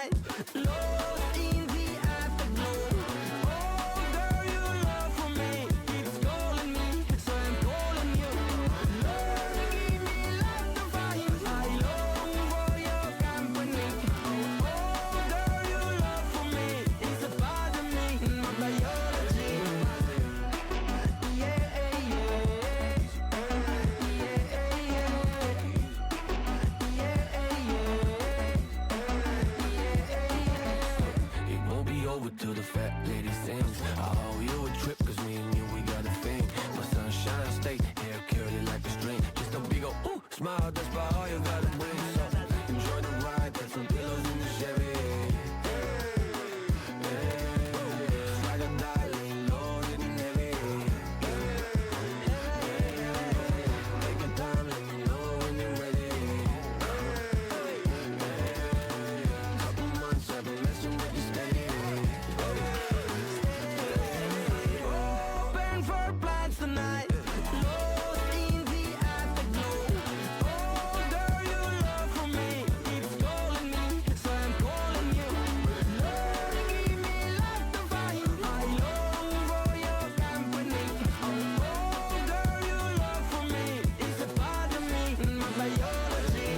tonight, lost in the afterglow. Oh girl, your love for me keeps calling me, so I'm calling you. Lord, give me love to find, I long for your company. Oh girl, your love for me is a part of me, my biology. Yeah, yeah, It won't be over till the fat lady sings. I owe you a trip, cause me and you, we got a thing. My sunshine state, hair curly like a string. Just a big ol' ooh, smile, that's about all you gotta bring. So enjoy the ride, got some pillows in the Chevy. Like a darling, loaded and heavy. Take your time, let me know when you're ready. Couple months I've been messing with you steady. open for plans tonight, lost in the afterglow. Oh girl, your love for me keeps calling me, so I'm calling you. Lord, give me love to find, I long for your company. Oh girl, your love for me is a part of me, my biology.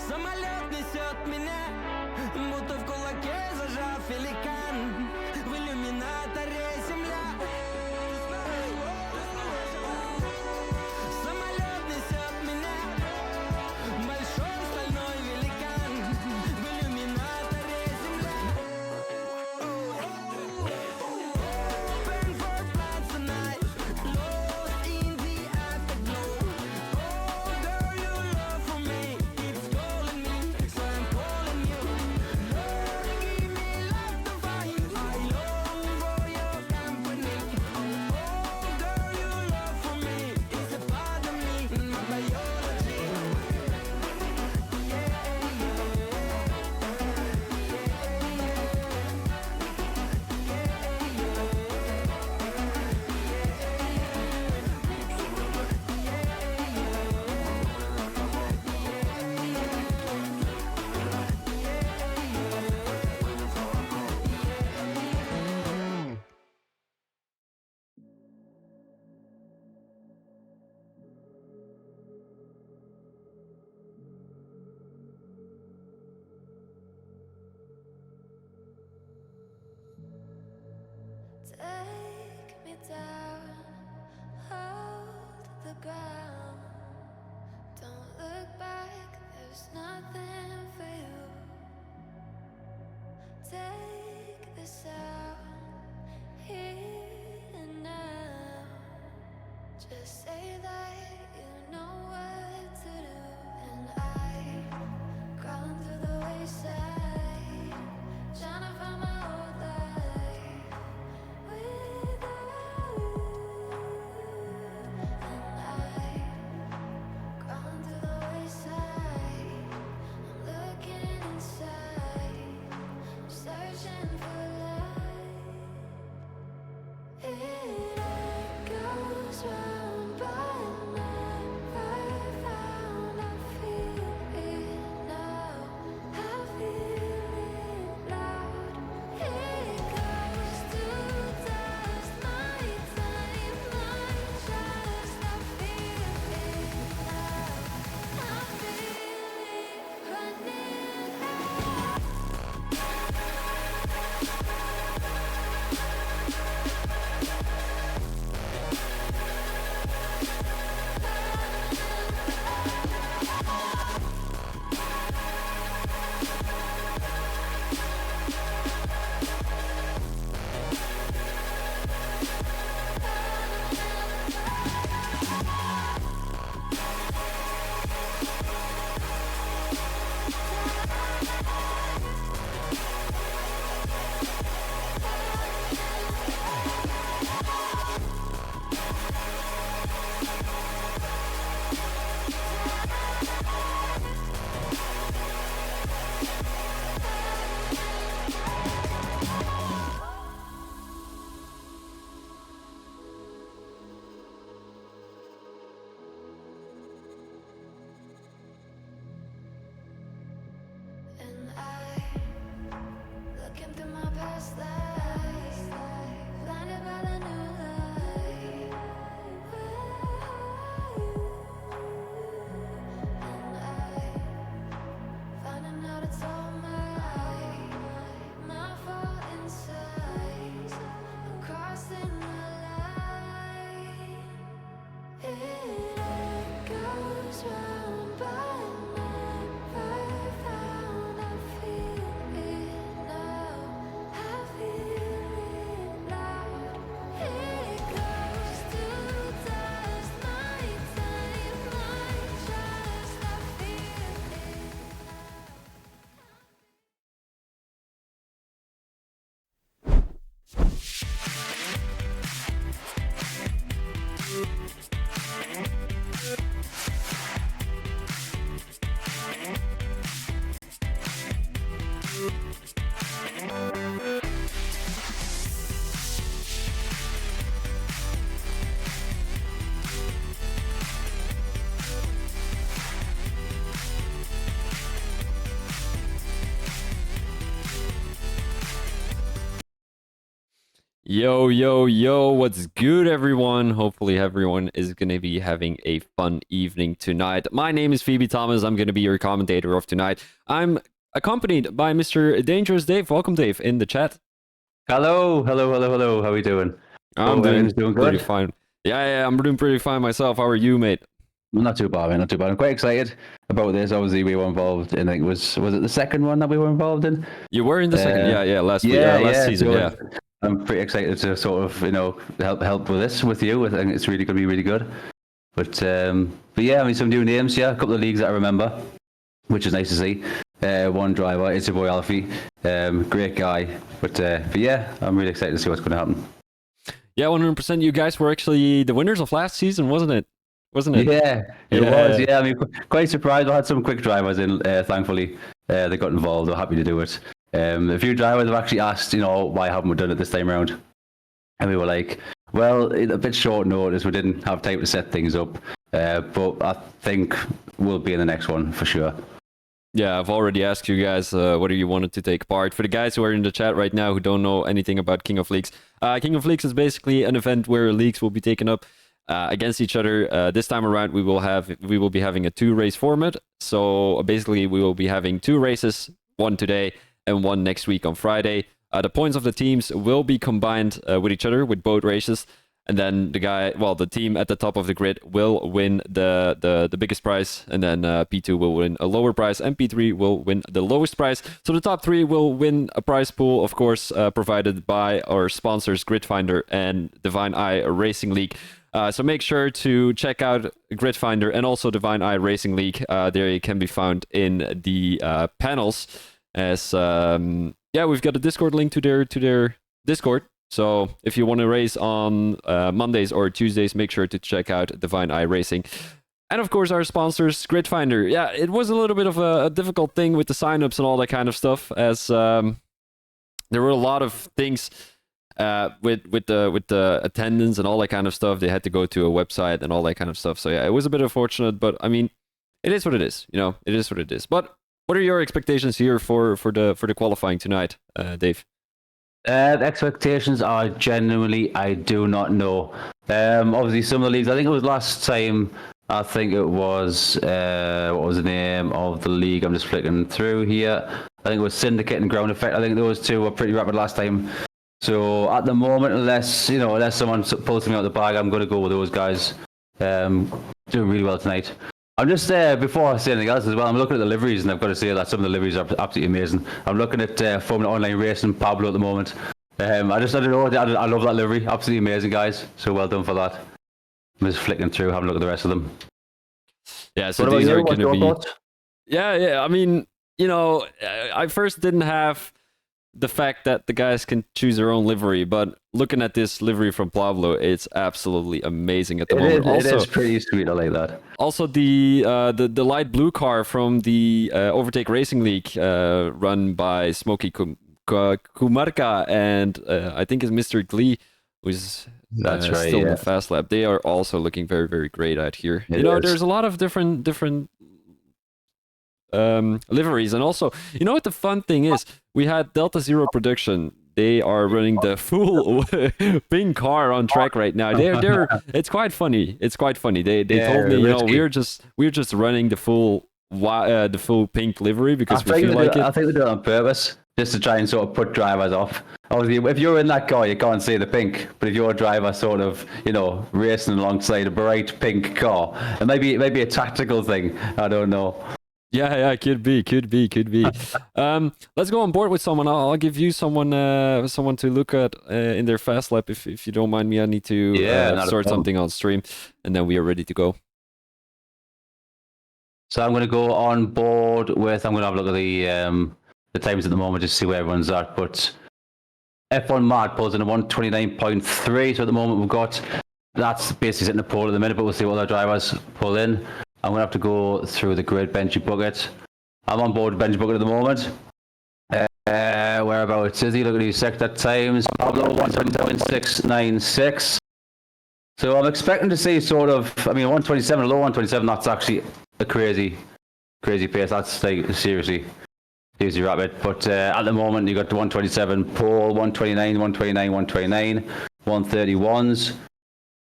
Самолет несет меня, будто в кулаке зажав великан. В иллюминаторе земля. Самолет несет меня, большой стальной великан. В иллюминаторе земля. Open for plans tonight, lost in the afterglow. Oh girl, your love for me keeps calling me, so I'm calling you. Lord, give me love to find, I long for your company. Oh girl, your love for me is a part of me, my biology. Take me down, hold the ground. Don't look back, there's nothing for you. Take the sound here and now. Just say that you know what to do. And I'm crawling through the wayside, trying to find my old life without you. And I'm crawling through the wayside, I'm looking inside, I'm searching for light. It all goes round by Yo, yo, yo, what's good, everyone? Hopefully, everyone is going to be having a fun evening tonight. My name is Phoebe Thomas. I'm going to be your commentator of tonight. I'm accompanied by Mr. Dangerous Dave. Welcome, Dave, in the chat. Hello. How are we doing? I'm doing everything's pretty good? fine. Yeah, I'm doing pretty fine myself. How are you, mate? Not too bad, man. Not too bad. I'm quite excited about this. Obviously, we were involved in. I think was it the second one that we were involved in? You were in the second, last week, last season, so yeah. I'm pretty excited to sort of help with this with you. I think it's really going to be really good. But yeah, I mean some new names. Yeah, a couple of leagues that I remember, which is nice to see. One driver, it's your boy Alfie. Great guy. But yeah, I'm really excited to see what's going to happen. Yeah, 100%. You guys were actually the winners of last season, wasn't it? Yeah, it was. Yeah, I mean, quite surprised. I had some quick drivers in. Thankfully, they got involved. They're happy to do it. A few drivers have actually asked, why haven't we done it this time around? And we were like, well, a bit short notice. We didn't have time to set things up. But I think we'll be in the next one for sure. Yeah, I've already asked you guys whether you wanted to take part. For the guys who are in the chat right now who don't know anything about King of Leagues, King of Leagues is basically an event where leagues will be taken up against each other. This time around, we will be having a 2-race format. So basically, we will be having 2 races, one today and one next week on Friday. The points of the teams will be combined with each other with both races. And then the team at the top of the grid will win the biggest prize, and then P2 will win a lower prize, and P3 will win the lowest prize. So the top 3 will win a prize pool, of course, provided by our sponsors Gridfinder and Divine Eye Racing League. So make sure to check out Gridfinder and also Divine Eye Racing League. They can be found in the panels. As we've got a Discord link to their Discord. So if you want to race on Mondays or Tuesdays, make sure to check out Divine Eye Racing. And of course, our sponsors, Gridfinder. Yeah, it was a little bit of a difficult thing with the signups and all that kind of stuff, as there were a lot of things with the attendance and all that kind of stuff. They had to go to a website and all that kind of stuff. So yeah, it was a bit unfortunate, but I mean, it is what it is. It is what it is. But what are your expectations here for the qualifying tonight, Dave? The expectations are genuinely, I do not know. Obviously, some of the leagues, I think it was last time, I think it was, what was the name of the league? I'm just flicking through here. I think it was Syndicate and Ground Effect. I think those two were pretty rapid last time. So at the moment, unless someone pulls something out of the bag, I'm going to go with those guys. Doing really well tonight. I'm just before I say anything else as well, I'm looking at the liveries, and I've got to say that some of the liveries are absolutely amazing. I'm looking at Formula Online Racing Pablo at the moment. I don't know, I love that livery. Absolutely amazing, guys. So well done for that. I'm just flicking through, having a look at the rest of them. Yeah, so these are going to be... Yeah, I mean, I first didn't have the fact that the guys can choose their own livery, but looking at this livery from Pablo, it's absolutely amazing at the moment. It is pretty sweet. I like that. Also, the light blue car from the Overtake Racing League, run by Smokey Kumarka and I think it's Mr. Glee, who's still in the Fast Lap. They are also looking very, very great out here. There's a lot of different liveries, and also, what the fun thing is, we had Delta Zero Production. They are running the full pink car on track right now. They're it's quite funny. They told me, we're just running the full pink livery because we feel like it. I think they do it on purpose, just to try and sort of put drivers off. Obviously, if you're in that car, you can't see the pink. But if you're a driver sort of, racing alongside a bright pink car, it might be a tactical thing. I don't know. Yeah, could be. Let's go on board with someone. I'll give you someone to look at in their fast lap if you don't mind me. I need to sort something on stream, and then we are ready to go. So I'm going to go on board with. I'm going to have a look at the times at the moment just to see where everyone's at. But F1 Mad pulls in a 129.3. So at the moment that's basically sitting the pole at the minute, but we'll see what other drivers pull in. I'm going to have to go through the grid Benji Bucket. I'm on board Benji Bucket at the moment. whereabouts is he? Look at these sector times. Pablo 127.696. So I'm expecting to see sort of, I mean, 127, low 127. That's actually a crazy pace. That's like seriously rapid. But at the moment, you got the 127, Paul 129, 129, 129, 131s.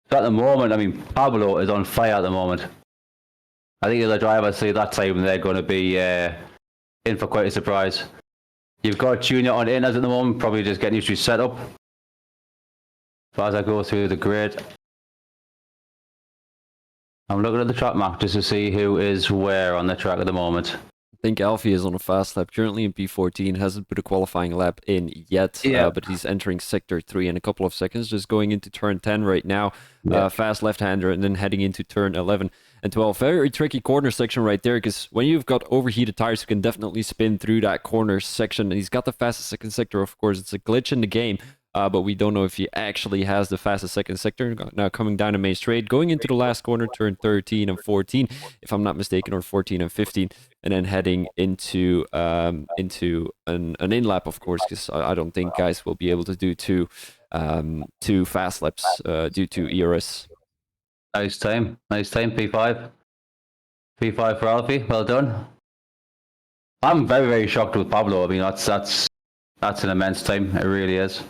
So at the moment, I mean, Pablo is on fire at the moment. I think the other drivers see that time they're going to be in for quite a surprise. You've got Junior on inners at the moment, probably just getting used to his setup. But as I go through the grid, I'm looking at the track map just to see who is where on the track at the moment. I think Alfie is on a fast lap, currently in P14, hasn't put a qualifying lap in yet, but he's entering sector 3 in a couple of seconds, just going into turn 10 right now, fast left-hander, and then heading into turn 11 and 12. Very tricky corner section right there, because when you've got overheated tires, you can definitely spin through that corner section, and he's got the fastest second sector, of course. It's a glitch in the game, but we don't know if he actually has the fastest second sector. Now coming down the main straight, going into the last corner, turn 13 and 14, if I'm not mistaken, or 14 and 15, and then heading into an in lap, of course, because I don't think guys will be able to do two fast laps due to ERS. Nice time, P5 for Alfie. Well done. I'm very shocked with Pablo. I mean, that's an immense time. It really is.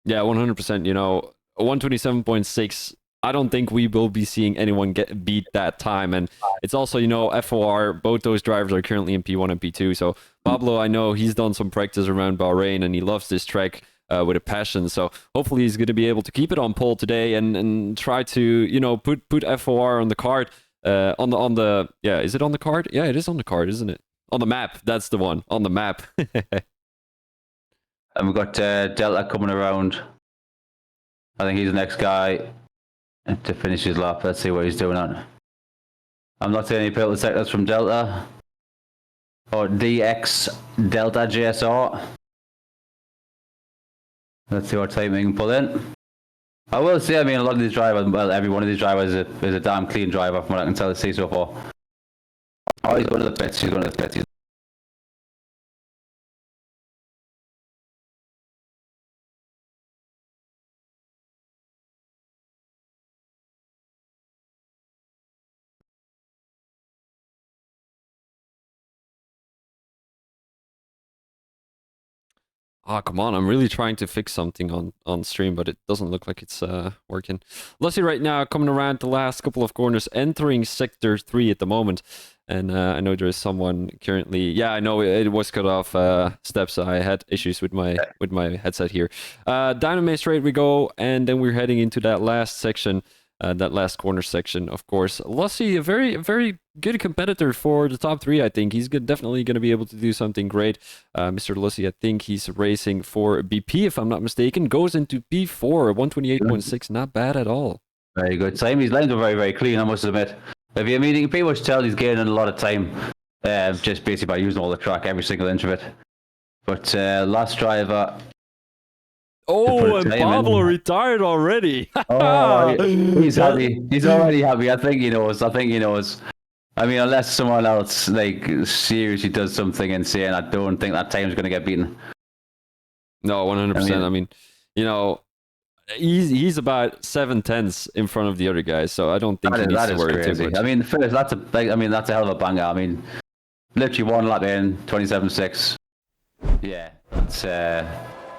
Yeah, 100%. You know, 127.6. I don't think we will be seeing anyone beat that time. And it's also, you know, FOR, both those drivers are currently in P1 and P2. So Pablo, I know he's done some practice around Bahrain and he loves this track with a passion. So hopefully he's going to be able to keep it on pole today and try to, you know, put FOR on the card. On the yeah, is it on the card? Yeah, it is on the card, isn't it? On the map. That's the one. On the map. And we've got Delta coming around. I think he's the next guy to finish his lap. Let's see what he's doing on. I'm not seeing any penalty sectors from Delta. Or DX Delta JSR. Let's see what time we can pull in. I will say, I mean, a lot of these drivers, well, every one of these drivers is a damn clean driver from what I can tell see so far. Oh, he's going to the pits. He's going to the pits. Oh, come on. I'm really trying to fix something on stream, but it doesn't look like it's working. Lucy right now coming around the last couple of corners, entering sector 3 at the moment. And I know there is someone currently... Yeah, I know it was cut off steps. I had issues with my headset here. Down the main straight we go, and then we're heading into that last section. That last corner section, of course. Lussi, a very good competitor for the top 3, I think. He's definitely going to be able to do something great. Mr. Lussi, I think he's racing for BP, if I'm not mistaken. Goes into P4, 128.6. Not bad at all. Very good time. His lines are very clean, I must admit. If you mean, you can pretty much tell he's gaining a lot of time, just basically by using all the track, every single inch of it. But last driver... Oh, and Pablo retired already. Oh, he's happy. He's already happy. I think he knows. I mean, unless someone else like seriously does something insane, I don't think that time's going to get beaten. No, 100%. I mean, you know, he's about 7/10 in front of the other guys, so I don't think he needs to worry too much. I mean, first, that's a hell of a banger. I mean, literally one lap in, 27.6. Yeah, that's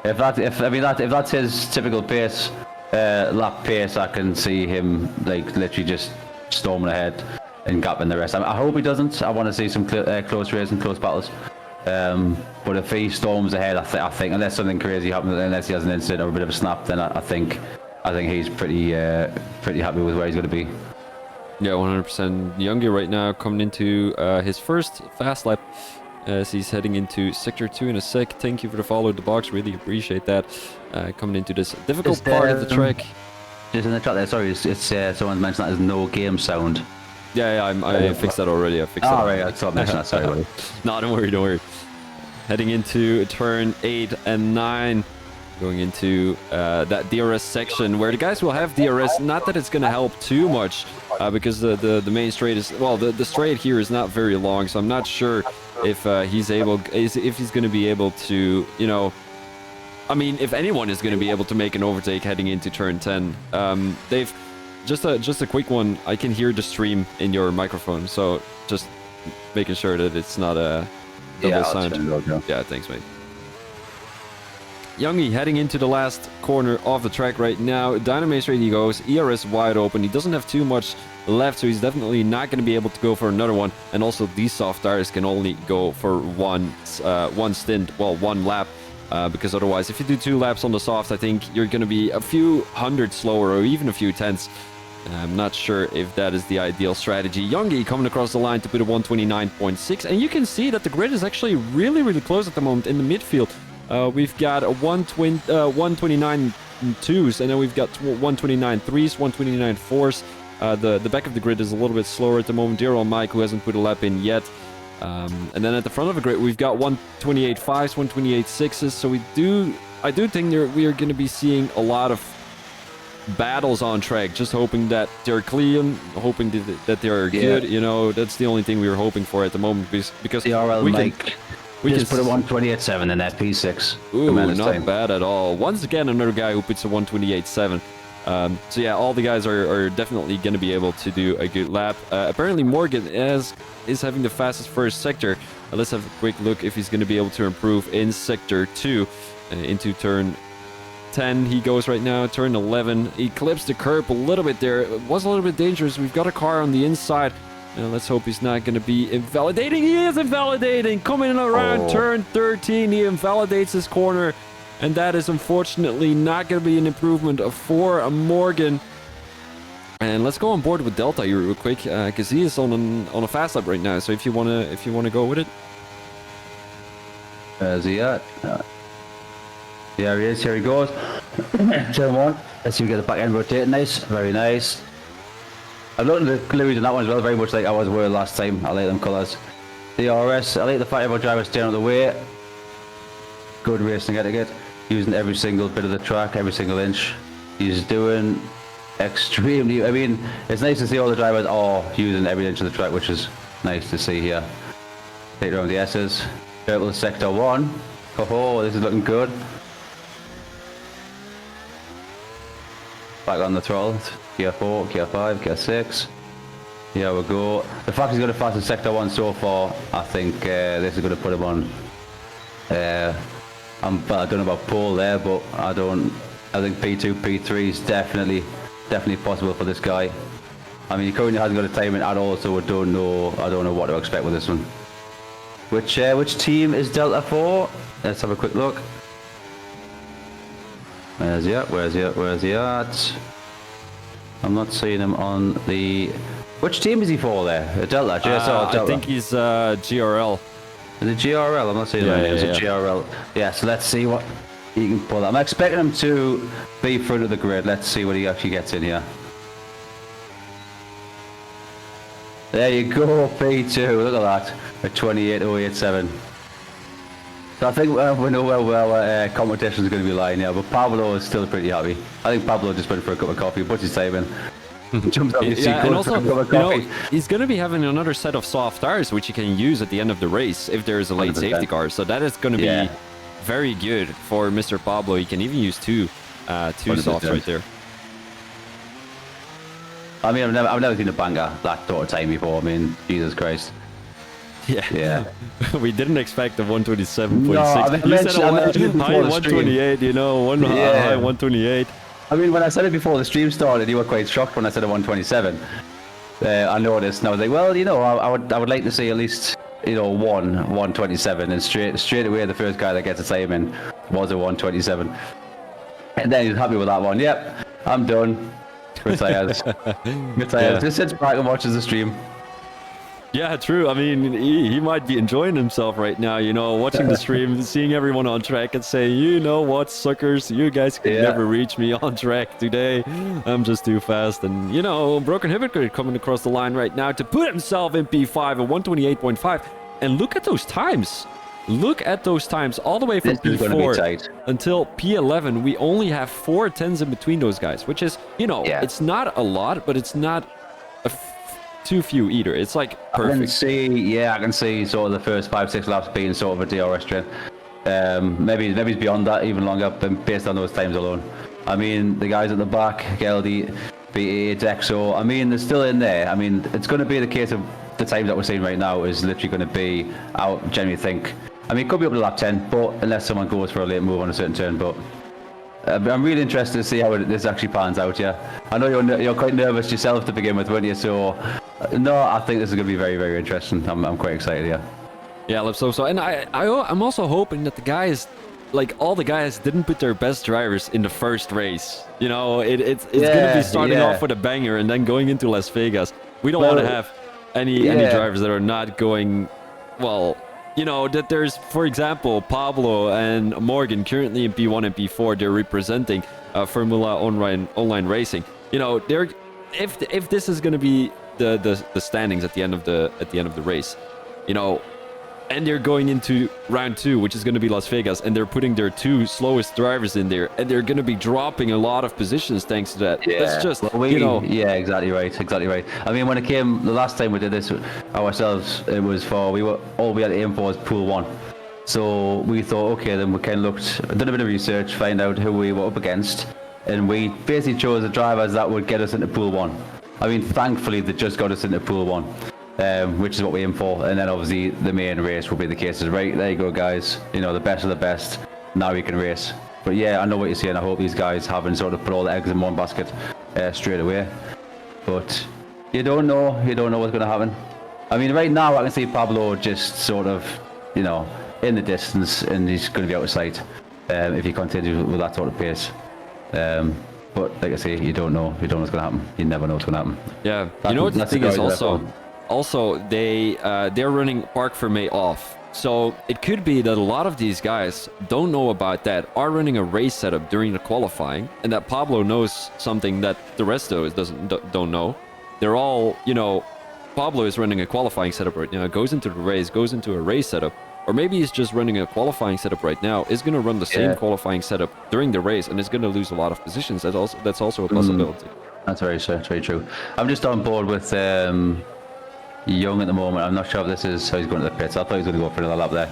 if that's his typical pace, lap pace, I can see him like literally just storming ahead and gapping the rest. I hope he doesn't. I want to see some close racing, close battles. But if he storms ahead, I think unless something crazy happens, unless he has an incident or a bit of a snap, then I think he's pretty happy with where he's going to be. Yeah, 100%. Youngie right now coming into his first fast lap. As he's heading into sector 2 in a sec. Thank you for the follow the box, really appreciate that. Coming into this difficult part of the track. Just in the chat there, sorry, it's someone mentioned that there's no game sound. Yeah, I fixed that already. I fixed that. Right, I thought I mentioned that, sorry buddy. No, don't worry. Heading into turn 8 and 9. going into that DRS section where the guys will have DRS. Not that it's going to help too much because the main straight is, well, the straight here is not very long, so I'm not sure if he's going to be able to, you know, I mean, if anyone is going to be able to make an overtake heading into turn 10. They've just a quick one. I can hear the stream in your microphone, so just making sure that it's not a double sound. Yeah, thanks, mate. Youngie heading into the last corner of the track right now. Dynamite straight he goes. ERS wide open. He doesn't have too much left, so he's definitely not going to be able to go for another one. And also, these soft tires can only go for one stint, well, one lap. Because otherwise, if you do 2 laps on the soft, I think you're going to be a few hundred slower or even a few tenths. I'm not sure if that is the ideal strategy. Youngie coming across the line to put a 129.6. And you can see that the grid is actually really, really close at the moment in the midfield. We've got a 129 twos, and then we've got 129 threes, 129 fours. The back of the grid is a little bit slower at the moment. Dear old Mike, who hasn't put a lap in yet. And then at the front of the grid, we've got 128 fives, 128 sixes. So I do think we are going to be seeing a lot of battles on track. Just hoping that they're clean, hoping that they're good. You know, that's the only thing we were hoping for at the moment because the RL we Mike. We just put a 128.7 in that P6. Ooh, not bad at all. Once again, another guy who puts a 128.7. So yeah, all the guys are definitely going to be able to do a good lap. Apparently Morgan is having the fastest first sector. Let's have a quick look if he's going to be able to improve in sector 2 into turn 10. He goes right now, turn 11. He clips the curb a little bit there. It was a little bit dangerous. We've got a car on the inside. Let's hope he's not going to be invalidating. He is invalidating. Coming around turn 13, he invalidates his corner. And that is unfortunately not going to be an improvement for Morgan. And let's go on board with Delta here real quick, because he is on a fast lap right now. So if you wanna go with it. Where's he at? There he is. Here he goes. Turn 1. Let's see if we get the back end rotating. Nice, very nice. I'm looking at the collisions on that one as well, very much like I was were last time. I like them colours. DRS. I like the fact about drivers staying out of the way. Good racing etiquette. Using every single bit of the track, every single inch. He's doing extremely. I mean, it's nice to see all the drivers are using every inch of the track, which is nice to see here. Take around the S's. Purple sector 1. Oh, this is looking good. Back on the throttle. Gear 4, Gear 5, Gear 6. Here we go. The fact he's got a fastest sector 1 so far, I think this is going to put him on. I don't know about pole there, but I think P2, P3 is definitely possible for this guy. I mean, he currently hasn't got a timing at all, so I don't know what to expect with this one. Which team is Delta for? Let's have a quick look. Where's he at? Where's he at? I'm not seeing him on the... Which team is he for there? Delta, JSL or Delta? I think he's GRL. Is it GRL? I'm not seeing him. Is it GRL? Yeah, so let's see what he can pull out. I'm expecting him to be front of the grid. Let's see what he actually gets in here. There you go, P2. Look at that. A 28.087. So I think we know where our competition is going to be lying here, but Pablo is still pretty happy. I think Pablo just went for a cup of coffee, puts his time in. Jumps off his seat, and also, for a cup of coffee. he's going to be having another set of soft tires, which he can use at the end of the race if there is a late 100%. Safety car. So that is going to be very good for Mr. Pablo. He can even use two softs right there. I mean, I've never seen a banger that sort of time before. I mean, Jesus Christ. Yeah. We didn't expect a 127.6. No, I mean, you said a high 128, you know, high 128. I mean, when I said it before the stream started, you were quite shocked when I said a 127. I noticed, and I was like, well, you know, I would like to see at least, you know, 127, and straight away the first guy that gets a time in was a 127. And then he was happy with that one. Yep, I'm done. Retired. Just sits back and watches the stream. Yeah, true. I mean, he might be enjoying himself right now, you know, watching the stream, seeing everyone on track and saying, you know what, suckers, you guys can never reach me on track today. I'm just too fast. And, you know, Broken Hypocrite coming across the line right now to put himself in P5 at 128.5. And look at those times. look at those times all the way from This is gonna be P4 tight. until P11. We only have 4 10s in between those guys, which is, Yeah. it's not a lot, but it's not too few either. It's like I can perfect. see sort of the first 5-6 laps being sort of a DRS train. Maybe it's beyond that, even longer, based on those times alone. I mean, the guys at the back, Geldy, BA, Dexo, I mean, they're still in there. I mean, it's going to be the case of the times that we're seeing right now is literally going to be, I genuinely think, I mean, it could be up to lap 10, but unless someone goes for a late move on a certain turn, but I'm really interested to see how this actually pans out, yeah. I know you're quite nervous yourself to begin with, weren't you? So, no, I think this is going to be very, very interesting. I'm quite excited, yeah. Yeah, let's hope so. And I'm also hoping that the guys, like all the guys, didn't put their best drivers in the first race. It's gonna be starting off with a banger and then going into Las Vegas. We don't want to have any drivers that are not going well. That there's, for example, Pablo and Morgan currently in P1 and P4. They're representing Formula online racing. They're if this is gonna be the standings at the end of the race, and they're going into round 2, which is going to be Las Vegas, and they're putting their 2 slowest drivers in there, and they're going to be dropping a lot of positions thanks to that. Yeah. That's just, Yeah, exactly right. I mean, when it came, the last time we did this ourselves, it was all we had to aim for was Pool 1. So we thought, okay, then we kind of done a bit of research, find out who we were up against, and we basically chose the drivers that would get us into Pool 1. I mean, thankfully, they just got us into Pool 1. Which is what we aim for, and then obviously the main race will be the case. Right, there you go, guys. The best of the best. Now we can race. But yeah, I know what you're saying. I hope these guys haven't sort of put all the eggs in one basket straight away. But you don't know. You don't know what's going to happen. I mean, right now I can see Pablo just sort of, in the distance, and he's going to be out of sight if he continues with that sort of pace. But like I say, you don't know. You don't know what's going to happen. You never know what's going to happen. Yeah. What the thing is also, they're running Park Fermé off. So it could be that a lot of these guys don't know about that, are running a race setup during the qualifying, and that Pablo knows something that the rest of us don't know. They're all, Pablo is running a qualifying setup right now, goes into the race, goes into a race setup, or maybe he's just running a qualifying setup right now, is going to run the same qualifying setup during the race, and is going to lose a lot of positions. That's also a possibility. That's very true. I'm just on board with Young at the moment. I'm not sure if this is how he's going to the pits. I thought he was going to go for another lap there.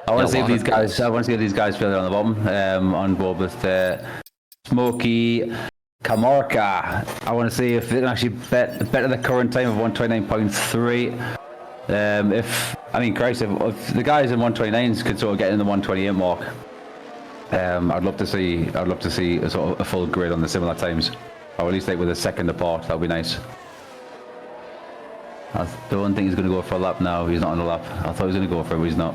I want to see if these guys. I want to see if these guys further on the bottom. On board with Smokey Camarca. I want to see if they can actually better the current time of 129.3. If the guys in 129s could sort of get in the 128 mark, I'd love to see a sort of a full grid on the similar times, or at least like with a second apart. That'd be nice. I don't think he's going to go for a lap now. He's not on the lap. I thought he was going to go for it, but he's not.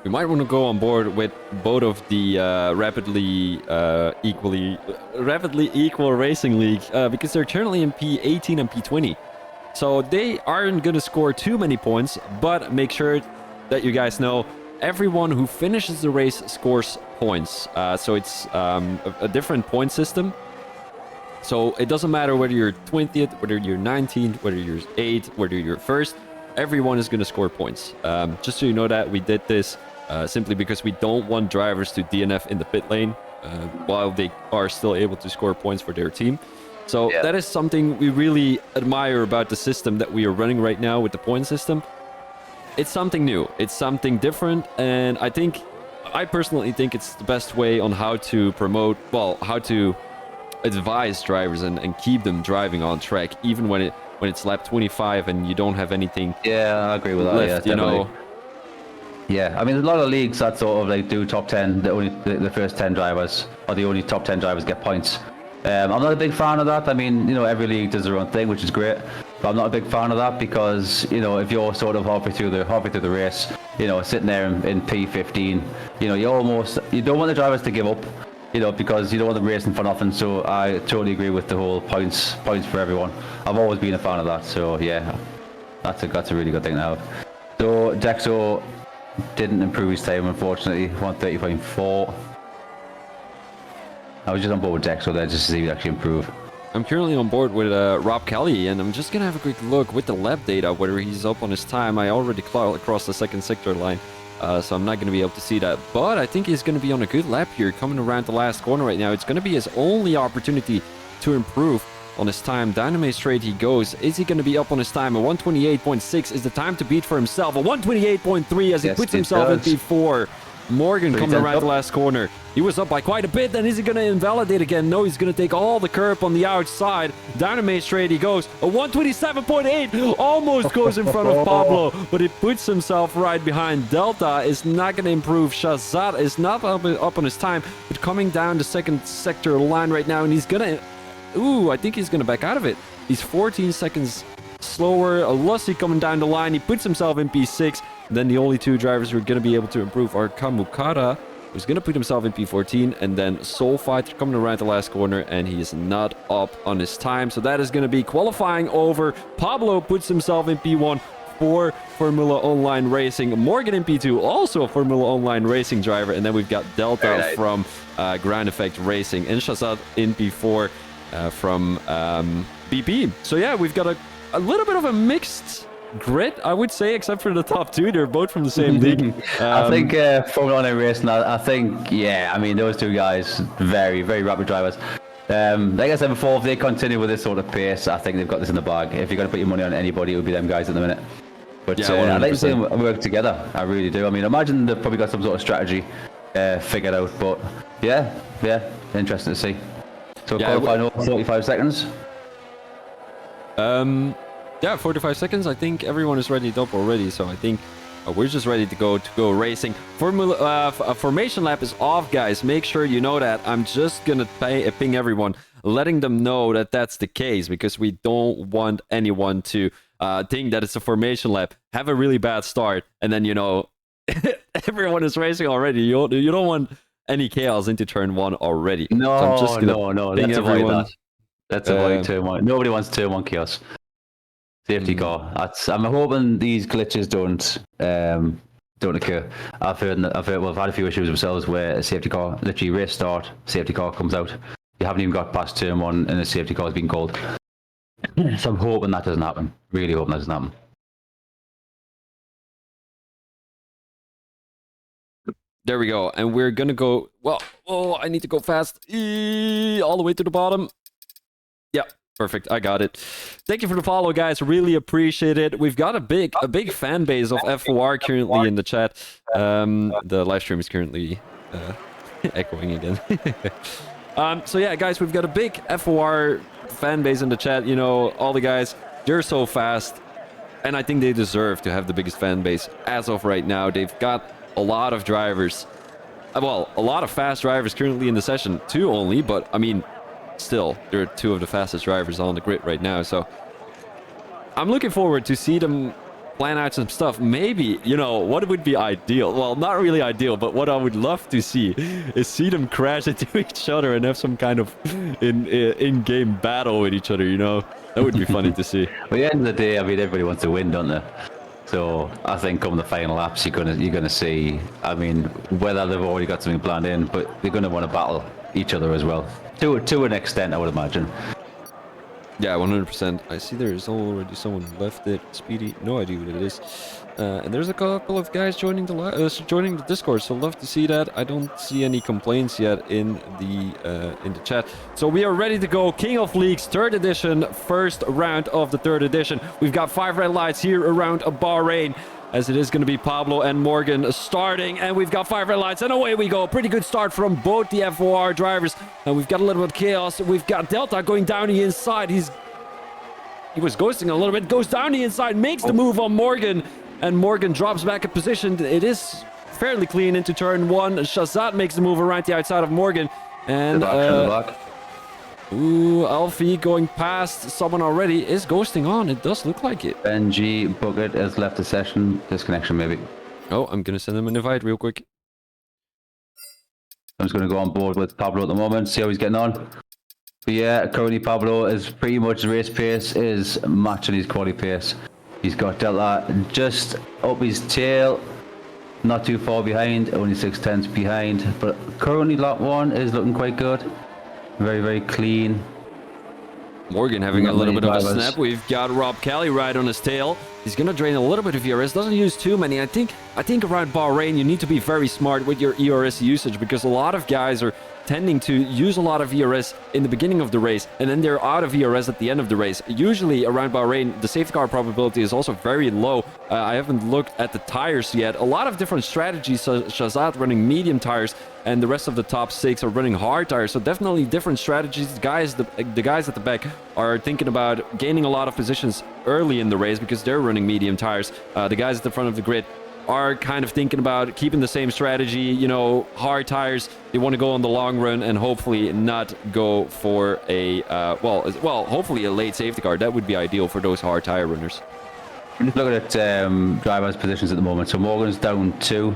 We might want to go on board with both of the rapidly equal racing league because they're currently in P18 and P20. So they aren't going to score too many points, but make sure that you guys know everyone who finishes the race scores points. So it's a different point system. So it doesn't matter whether you're 20th, whether you're 19th, whether you're 8th, whether you're 1st, everyone is going to score points. Just so you know that we did this simply because we don't want drivers to DNF in the pit lane while they are still able to score points for their team. So that is something we really admire about the system that we are running right now with the point system. It's something new. It's something different. And I personally think it's the best way on how to promote, how to advise drivers and keep them driving on track, even when it's lap 25 and you don't have anything. Yeah, I agree with that. Left, Yeah, I mean, there's a lot of leagues that sort of like do top 10. The first 10 drivers, or the only top 10 drivers get points. I'm not a big fan of that. I mean, every league does their own thing, which is great. But I'm not a big fan of that because if you're sort of halfway through the race, sitting there in P15, you don't want the drivers to give up. Because you don't want them racing for nothing. So I totally agree with the whole points for everyone. I've always been a fan of that. So yeah, that's a really good thing to have. So Dexo didn't improve his time, unfortunately. 130.4. I was just on board with Dexo there just to see if he actually improve. I'm currently on board with Rob Kelly, and I'm just gonna have a quick look with the lap data whether he's up on his time. I already crossed the second sector line, so I'm not gonna be able to see that. But I think he's gonna be on a good lap here, coming around the last corner right now. It's gonna be his only opportunity to improve on his time. Down the main straight he goes. Is he gonna be up on his time? A 128.6 is the time to beat for himself. A 128.3 as he puts himself in P4. Morgan coming around the last corner. He was up by quite a bit. Then is he going to invalidate again? No, he's going to take all the curb on the outside. Down the main straight he goes. A 127.8 almost goes in front of Pablo, but he puts himself right behind. Delta is not going to improve. Shazad is not up on his time, but coming down the second sector line right now, and he's going to... Ooh, I think he's going to back out of it. He's 14 seconds slower. Lussi coming down the line. He puts himself in P6. Then the only two drivers who are going to be able to improve are Kamukara, who's going to put himself in P14, and then Soulfighter coming around the last corner, and he is not up on his time. So that is going to be qualifying over. Pablo puts himself in P1 for Formula Online Racing. Morgan in P2, also a Formula Online Racing driver. And then we've got Delta from Ground Effect Racing, and Shazad in P4 from BP. So yeah, we've got a little bit of a mixed grid, I would say, except for the top two. They're both from the same league. I think Formula One Racing, I think, yeah, I mean, those two guys, very, very rapid drivers. Like I said before, if they continue with this sort of pace, I think they've got this in the bag. If you're going to put your money on anybody, it would be them guys at the minute. But yeah, I'd like to see them work together. I really do. I mean, imagine they've probably got some sort of strategy figured out. But yeah, interesting to see. So qualifying over 45 seconds. Yeah, 45 seconds. I think everyone is ready up already, so I think we're just ready to go racing. Formation lap is off, guys. Make sure you know that. I'm just gonna ping everyone, letting them know that that's the case, because we don't want anyone to think that it's a formation lap, have a really bad start, and then, you know, everyone is racing already. You don't want any chaos into turn one already. No, so I'm just gonna no. ping Let's everyone. avoid that. Let's avoid turn one. Nobody wants turn one chaos. Safety car. I'm hoping these glitches don't occur. I've had a few issues themselves where a safety car, literally race start, safety car comes out. You haven't even got past turn one and the safety car is being called. So I'm hoping that doesn't happen. Really hoping that doesn't happen. There we go. And we're gonna go, well, oh, I need to go fast. All the way to the bottom. Yeah. Perfect, I got it. Thank you for the follow, guys. Really appreciate it. We've got a big fan base of FOR currently in the chat. The live stream is currently echoing again. So yeah, guys, we've got a big FOR fan base in the chat. You know, all the guys, they're so fast, and I think they deserve to have the biggest fan base as of right now. They've got a lot of drivers. Well, a lot of fast drivers currently in the session. 2 only, but I mean, still, they're 2 of the fastest drivers on the grid right now, so I'm looking forward to see them plan out some stuff. Maybe, you know, what would be ideal? Well, not really ideal, but what I would love to see is see them crash into each other and have some kind of in-game battle with each other, you know? That would be funny to see. At the end of the day, I mean, everybody wants to win, don't they? So I think come the final laps, you're gonna see, I mean, whether they've already got something planned in, but they're gonna want to battle each other as well. To an extent, I would imagine. Yeah, 100%. I see there's already someone who left it. Speedy, no idea what it is. And there's a couple of guys joining the Discord, so love to see that. I don't see any complaints yet in the chat. So we are ready to go. King of Leagues, 3rd edition, first round of the 3rd edition. We've got 5 red lights here around Bahrain, as it is going to be Pablo and Morgan starting, and we've got 5 red lights, and away we go. Pretty good start from both the FOR drivers, and we've got a little bit of chaos. We've got Delta going down the inside. He was ghosting a little bit, goes down the inside, makes the move on Morgan, and Morgan drops back a position. It is fairly clean into turn 1. Shazad makes the move around the outside of Morgan, and ooh, Alfie going past someone already is ghosting on. It does look like it. Benji Bucket has left the session. Disconnection, maybe. Oh, I'm going to send him an invite real quick. I'm just going to go on board with Pablo at the moment, see how he's getting on. But yeah, currently Pablo is pretty much race pace is matching his quality pace. He's got Delta just up his tail, not too far behind, only 6/10 behind. But currently lap 1 is looking quite good. Very, very clean. Morgan having a Not little many bit of a drivers. snap. We've got Rob Kelly right on his tail. He's going to drain a little bit of ERS. Doesn't use too many. I think around Bahrain, you need to be very smart with your ERS usage because a lot of guys are tending to use a lot of ERS in the beginning of the race and then they're out of ERS at the end of the race. Usually around Bahrain, the safety car probability is also very low. I haven't looked at the tires yet. A lot of different strategies. So Shazad running medium tires and the rest of the top 6 are running hard tires. So definitely different strategies. The guys at the back are thinking about gaining a lot of positions early in the race because they're running medium tires. The guys at the front of the grid are kind of thinking about keeping the same strategy, you know, hard tires. They want to go on the long run and hopefully not go for a, hopefully a late safety car. That would be ideal for those hard tire runners. I'm just looking at drivers' positions at the moment. So Morgan's down 2.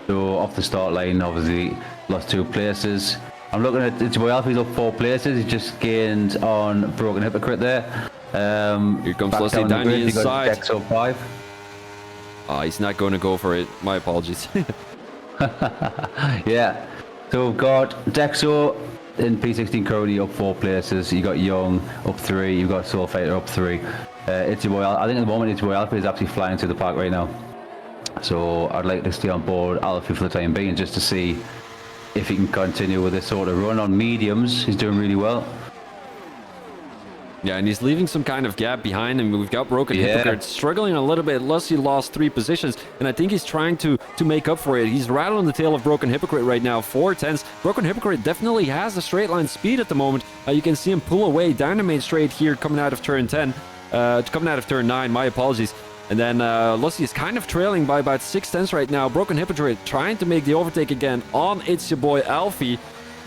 So off the start line, obviously lost 2 places. I'm looking at it's Alfie's up 4 places. He's just gained on Broken Hypocrite there. Here comes back Leslie down the down grid, the he got inside. Dexo 5. He's not going to go for it. My apologies. Yeah. So we've got Dexo in P16 currently up 4 places. You got Young up 3. You've got Soul Fighter up 3. It's your boy. I think at the moment it's your boy Alfie is actually flying through the park right now. So I'd like to stay on board Alfie for the time being just to see if he can continue with this sort of run on mediums. He's doing really well. Yeah, and he's leaving some kind of gap behind him. We've got Broken Hypocrite struggling a little bit. Lusty lost 3 positions, and I think he's trying to make up for it. He's right on the tail of Broken Hypocrite right now, 4/10. Broken Hypocrite definitely has the straight line speed at the moment. You can see him pull away down the main straight here coming out of turn 10. Coming out of turn 9, my apologies. And then Lusty is kind of trailing by about 6/10 right now. Broken Hypocrite trying to make the overtake again on It's Your Boy Alfie.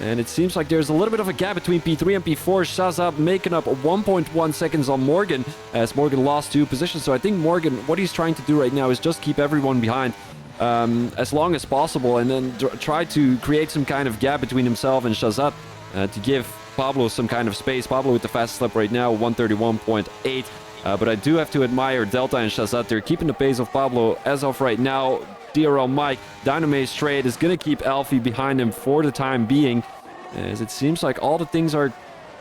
And it seems like there's a little bit of a gap between P3 and P4. Shazab making up 1.1 seconds on Morgan as Morgan lost 2 positions. So I think Morgan, what he's trying to do right now is just keep everyone behind as long as possible and then try to create some kind of gap between himself and Shazad to give Pablo some kind of space. Pablo with the fastest lap right now, 131.8. But I do have to admire Delta and Shazad. They're keeping the pace of Pablo as of right now. DRL Mike, Dynamite straight is going to keep Alfie behind him for the time being, as it seems like all the things are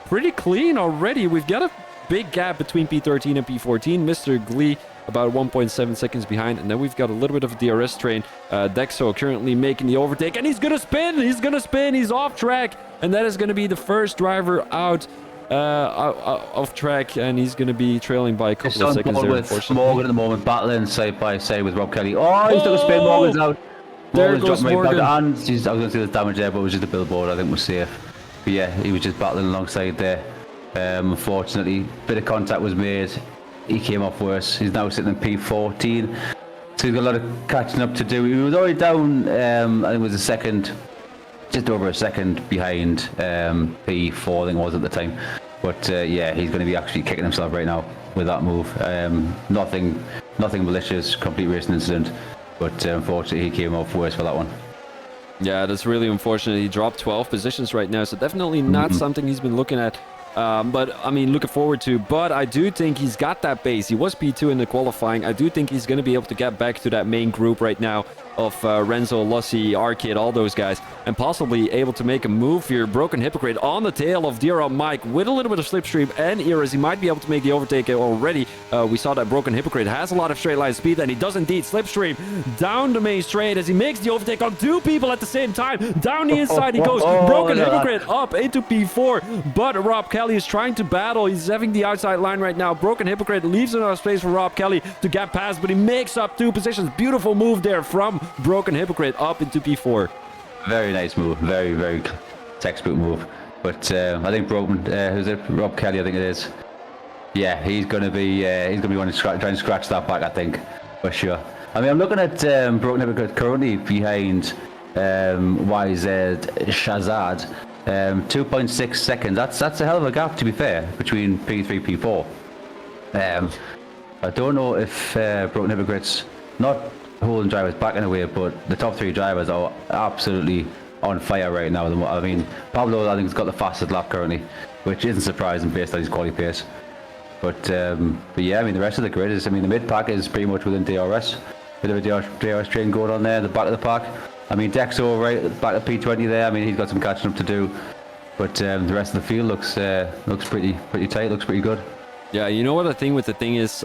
pretty clean already. We've got a big gap between P13 and P14. Mr. Glee about 1.7 seconds behind, and then we've got a little bit of a DRS train. Dexo currently making the overtake, and he's going to spin! He's off track, and that is going to be the first driver out off track, and he's going to be trailing by a couple of seconds there, unfortunately. Morgan at the moment, battling side by side with Rob Kelly. Oh, he's took a spin. Morgan's out. There goes Morgan. And I was going to see the damage there, but it was just a billboard. I think was safe. But yeah, he was just battling alongside there. Unfortunately, a bit of contact was made. He came off worse. He's now sitting in P14. So he's got a lot of catching up to do. He was already down, I think it was a second, just over a second behind P4, I think it was at the time. But yeah, he's going to be actually kicking himself right now with that move. Nothing malicious, complete racing incident. But unfortunately, he came off worse for that one. Yeah, that's really unfortunate. He dropped 12 positions right now, so definitely not something he's been looking at. But I mean, looking forward to. But I do think he's got that base. He was P2 in the qualifying. I do think he's going to be able to get back to that main group right now of Renzo, Lussi, Arkid, all those guys, and possibly able to make a move here. Broken Hypocrite on the tail of DRL Mike with a little bit of slipstream and eras. He might be able to make the overtake already. We saw that Broken Hypocrite has a lot of straight line speed, and he does indeed slipstream down the main straight as he makes the overtake on 2 people at the same time. Down the inside he goes. Broken Hypocrite up into P4, but Rob Kelly is trying to battle. He's having the outside line right now. Broken Hypocrite leaves enough space for Rob Kelly to get past, but he makes up 2 positions. Beautiful move there from Broken Hypocrite up into P4. Very nice move. Very, very textbook move. But I think who's it? Rob Kelly, I think it is. Yeah, he's gonna be wanting to try and scratch that back, I think, for sure. I mean, I'm looking at Broken Hypocrite currently behind YZ Shazad. 2.6 seconds. That's a hell of a gap, to be fair, between P3 P4. I don't know if Broken Hypocrite's not holding drivers back in a way, but the top 3 drivers are absolutely on fire right now. I mean, Pablo, I think, has got the fastest lap currently, which isn't surprising based on his quality pace. But yeah, I mean, the rest of the grid is, I mean, the mid pack is pretty much within DRS. Bit of a DRS train going on there, the back of the pack. I mean, Dexo right back at P20 there. I mean, he's got some catching up to do. But the rest of the field looks pretty tight. Looks pretty good. Yeah, you know what the thing is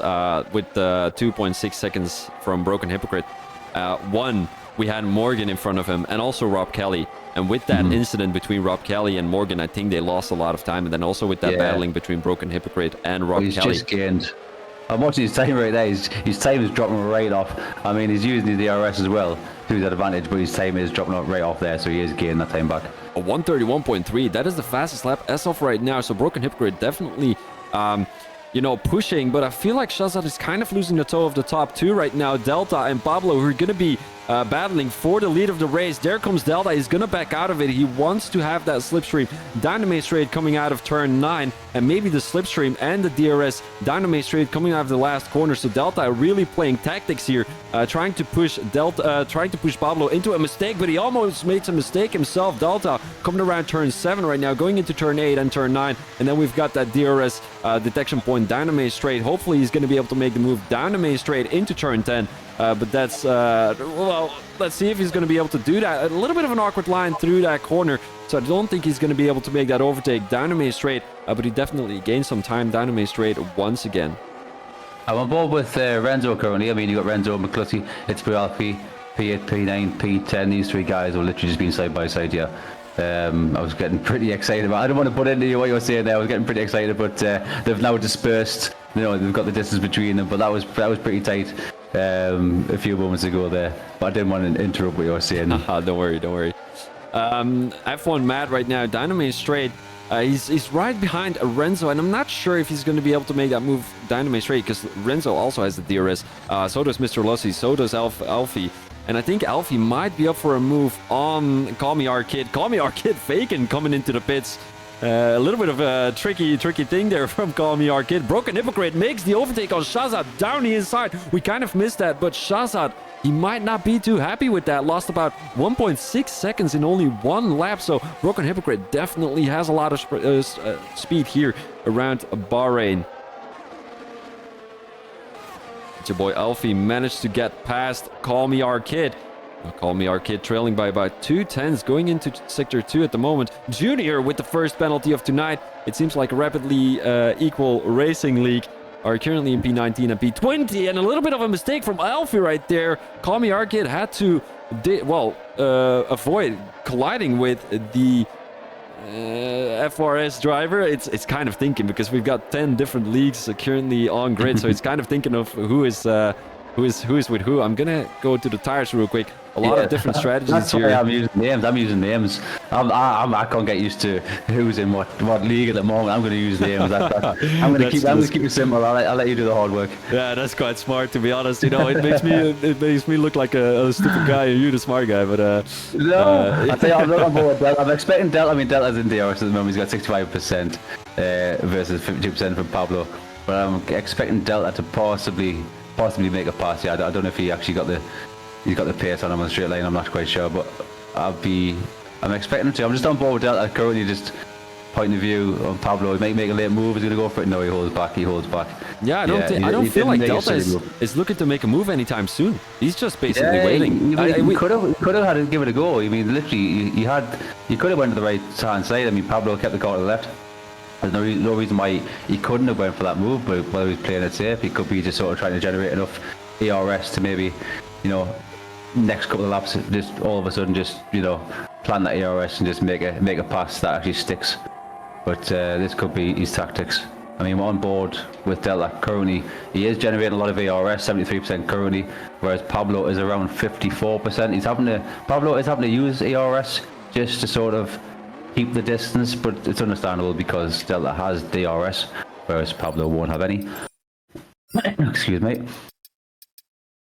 with the 2.6 seconds from Broken Hypocrite? One, we had Morgan in front of him and also Rob Kelly. And with that incident between Rob Kelly and Morgan, I think they lost a lot of time. And then also with that battling between Broken Hypocrite and Rob He's Kelly. just gained. I'm watching his time right there. His time is dropping right off. I mean, he's using the DRS as well to his advantage, but his time is dropping right off there, so he is gaining that time back. A 131.3, that is the fastest lap as of right now. So Broken Hypocrite definitely, pushing, but I feel like Shazad is kind of losing the toe of the top two right now. Delta and Pablo, who are going to be battling for the lead of the race. There comes Delta. He's going to back out of it. He wants to have that slipstream Dynamite straight coming out of turn 9, and maybe the slipstream and the DRS Dynamite straight coming out of the last corner. So Delta really playing tactics here, trying to push Pablo into a mistake, but he almost makes a mistake himself. Delta coming around turn 7 right now, going into turn 8 and turn 9, and then we've got that DRS detection point Dynamite straight. Hopefully he's going to be able to make the move Dynamite straight into turn 10. But that's, let's see if he's going to be able to do that. A little bit of an awkward line through that corner, so I don't think he's going to be able to make that overtake Dynamite straight, but he definitely gained some time Dynamite straight once again. I'm on board with Renzo currently. I mean, you got Renzo, McCluskey, it's P8, P9, P10. These three guys are literally just been side by side here. I was getting pretty excited about. I don't want to put into what you were saying there. I was getting pretty excited, but they've now dispersed. They've got the distance between them, but that was pretty tight a few moments ago there. But I didn't want to interrupt what you were saying. Don't worry. F1 Matt right now, Dynamite straight. He's right behind Renzo, and I'm not sure if he's going to be able to make that move Dynamite straight, because Renzo also has the DRS. So does Mr. Lussi, so does Alfie. And I think Alfie might be up for a move on Call Me Arcade. Call Me Arcade faking coming into the pits. A little bit of a tricky thing there from Call Me Arcade. Broken Hypocrite makes the overtake on Shazad down the inside. We kind of missed that, but Shazad, he might not be too happy with that. Lost about 1.6 seconds in only one lap, so Broken Hypocrite definitely has a lot of speed here around Bahrain. It's your boy Alfie managed to get past Call Me Arcade. Call Me Arcade trailing by about 2/10 going into Sector 2 at the moment. Junior with the first penalty of tonight. It seems like a rapidly equal racing league are currently in P19 and P20, and a little bit of a mistake from Alfie right there. Call Me Arcade had to avoid colliding with the FRS driver. It's kind of thinking, because we've got 10 different leagues currently on grid, so it's kind of thinking of who is with who. I'm gonna go to the tires real quick. A lot of different strategies that's here. Why I'm using names. I can't get used to who's in what league at the moment. I'm going to use names. I'm going to keep it simple. I'll let you do the hard work. Yeah, that's quite smart, to be honest. It makes me look like a stupid guy and you the smart guy. But I tell you, I'm not on board with Delta. I'm expecting Delta. I mean, Delta's in DRS at the moment. He's got 65% versus 52% from Pablo. But I'm expecting Delta to possibly make a pass. Yeah, I don't know if he actually got the. He's got the pace on him on the straight line, I'm not quite sure, but I'm expecting him to. I'm just on board with Delta currently, just point of view on Pablo. He might make a late move, he's going to go for it. No, he holds back. Yeah, I don't feel like Delta is looking to make a move anytime soon. He's just basically waiting. He could have had to give it a go. I mean, literally, he could have went to the right hand side. I mean, Pablo kept the car to the left. There's no reason why he couldn't have went for that move, but while he was playing it safe, he could be just sort of trying to generate enough ERS to maybe, next couple of laps, just all of a sudden, just plan that ERS and just make a pass that actually sticks. But this could be his tactics. I mean, we're on board with Delta currently. He is generating a lot of ERS, 73% currently, whereas Pablo is around 54%. Pablo is having to use ERS just to sort of keep the distance, but it's understandable because Delta has DRS, whereas Pablo won't have any. Excuse me.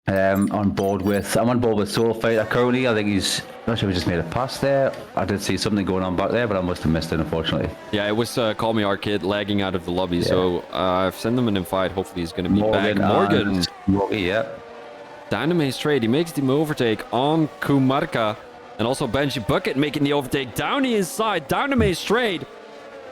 I'm on board with Soul Fighter currently. I think he's not sure if he just made a pass there. I did see something going on back there, but I must have missed it, unfortunately. Yeah, it was Call Me Arcade lagging out of the lobby, so I've sent him an invite. Hopefully he's going to be back. Morgan. Yeah. Dynamite straight. He makes the overtake on Kumarka, and also Benji Bucket making the overtake down the inside. Dynamite straight.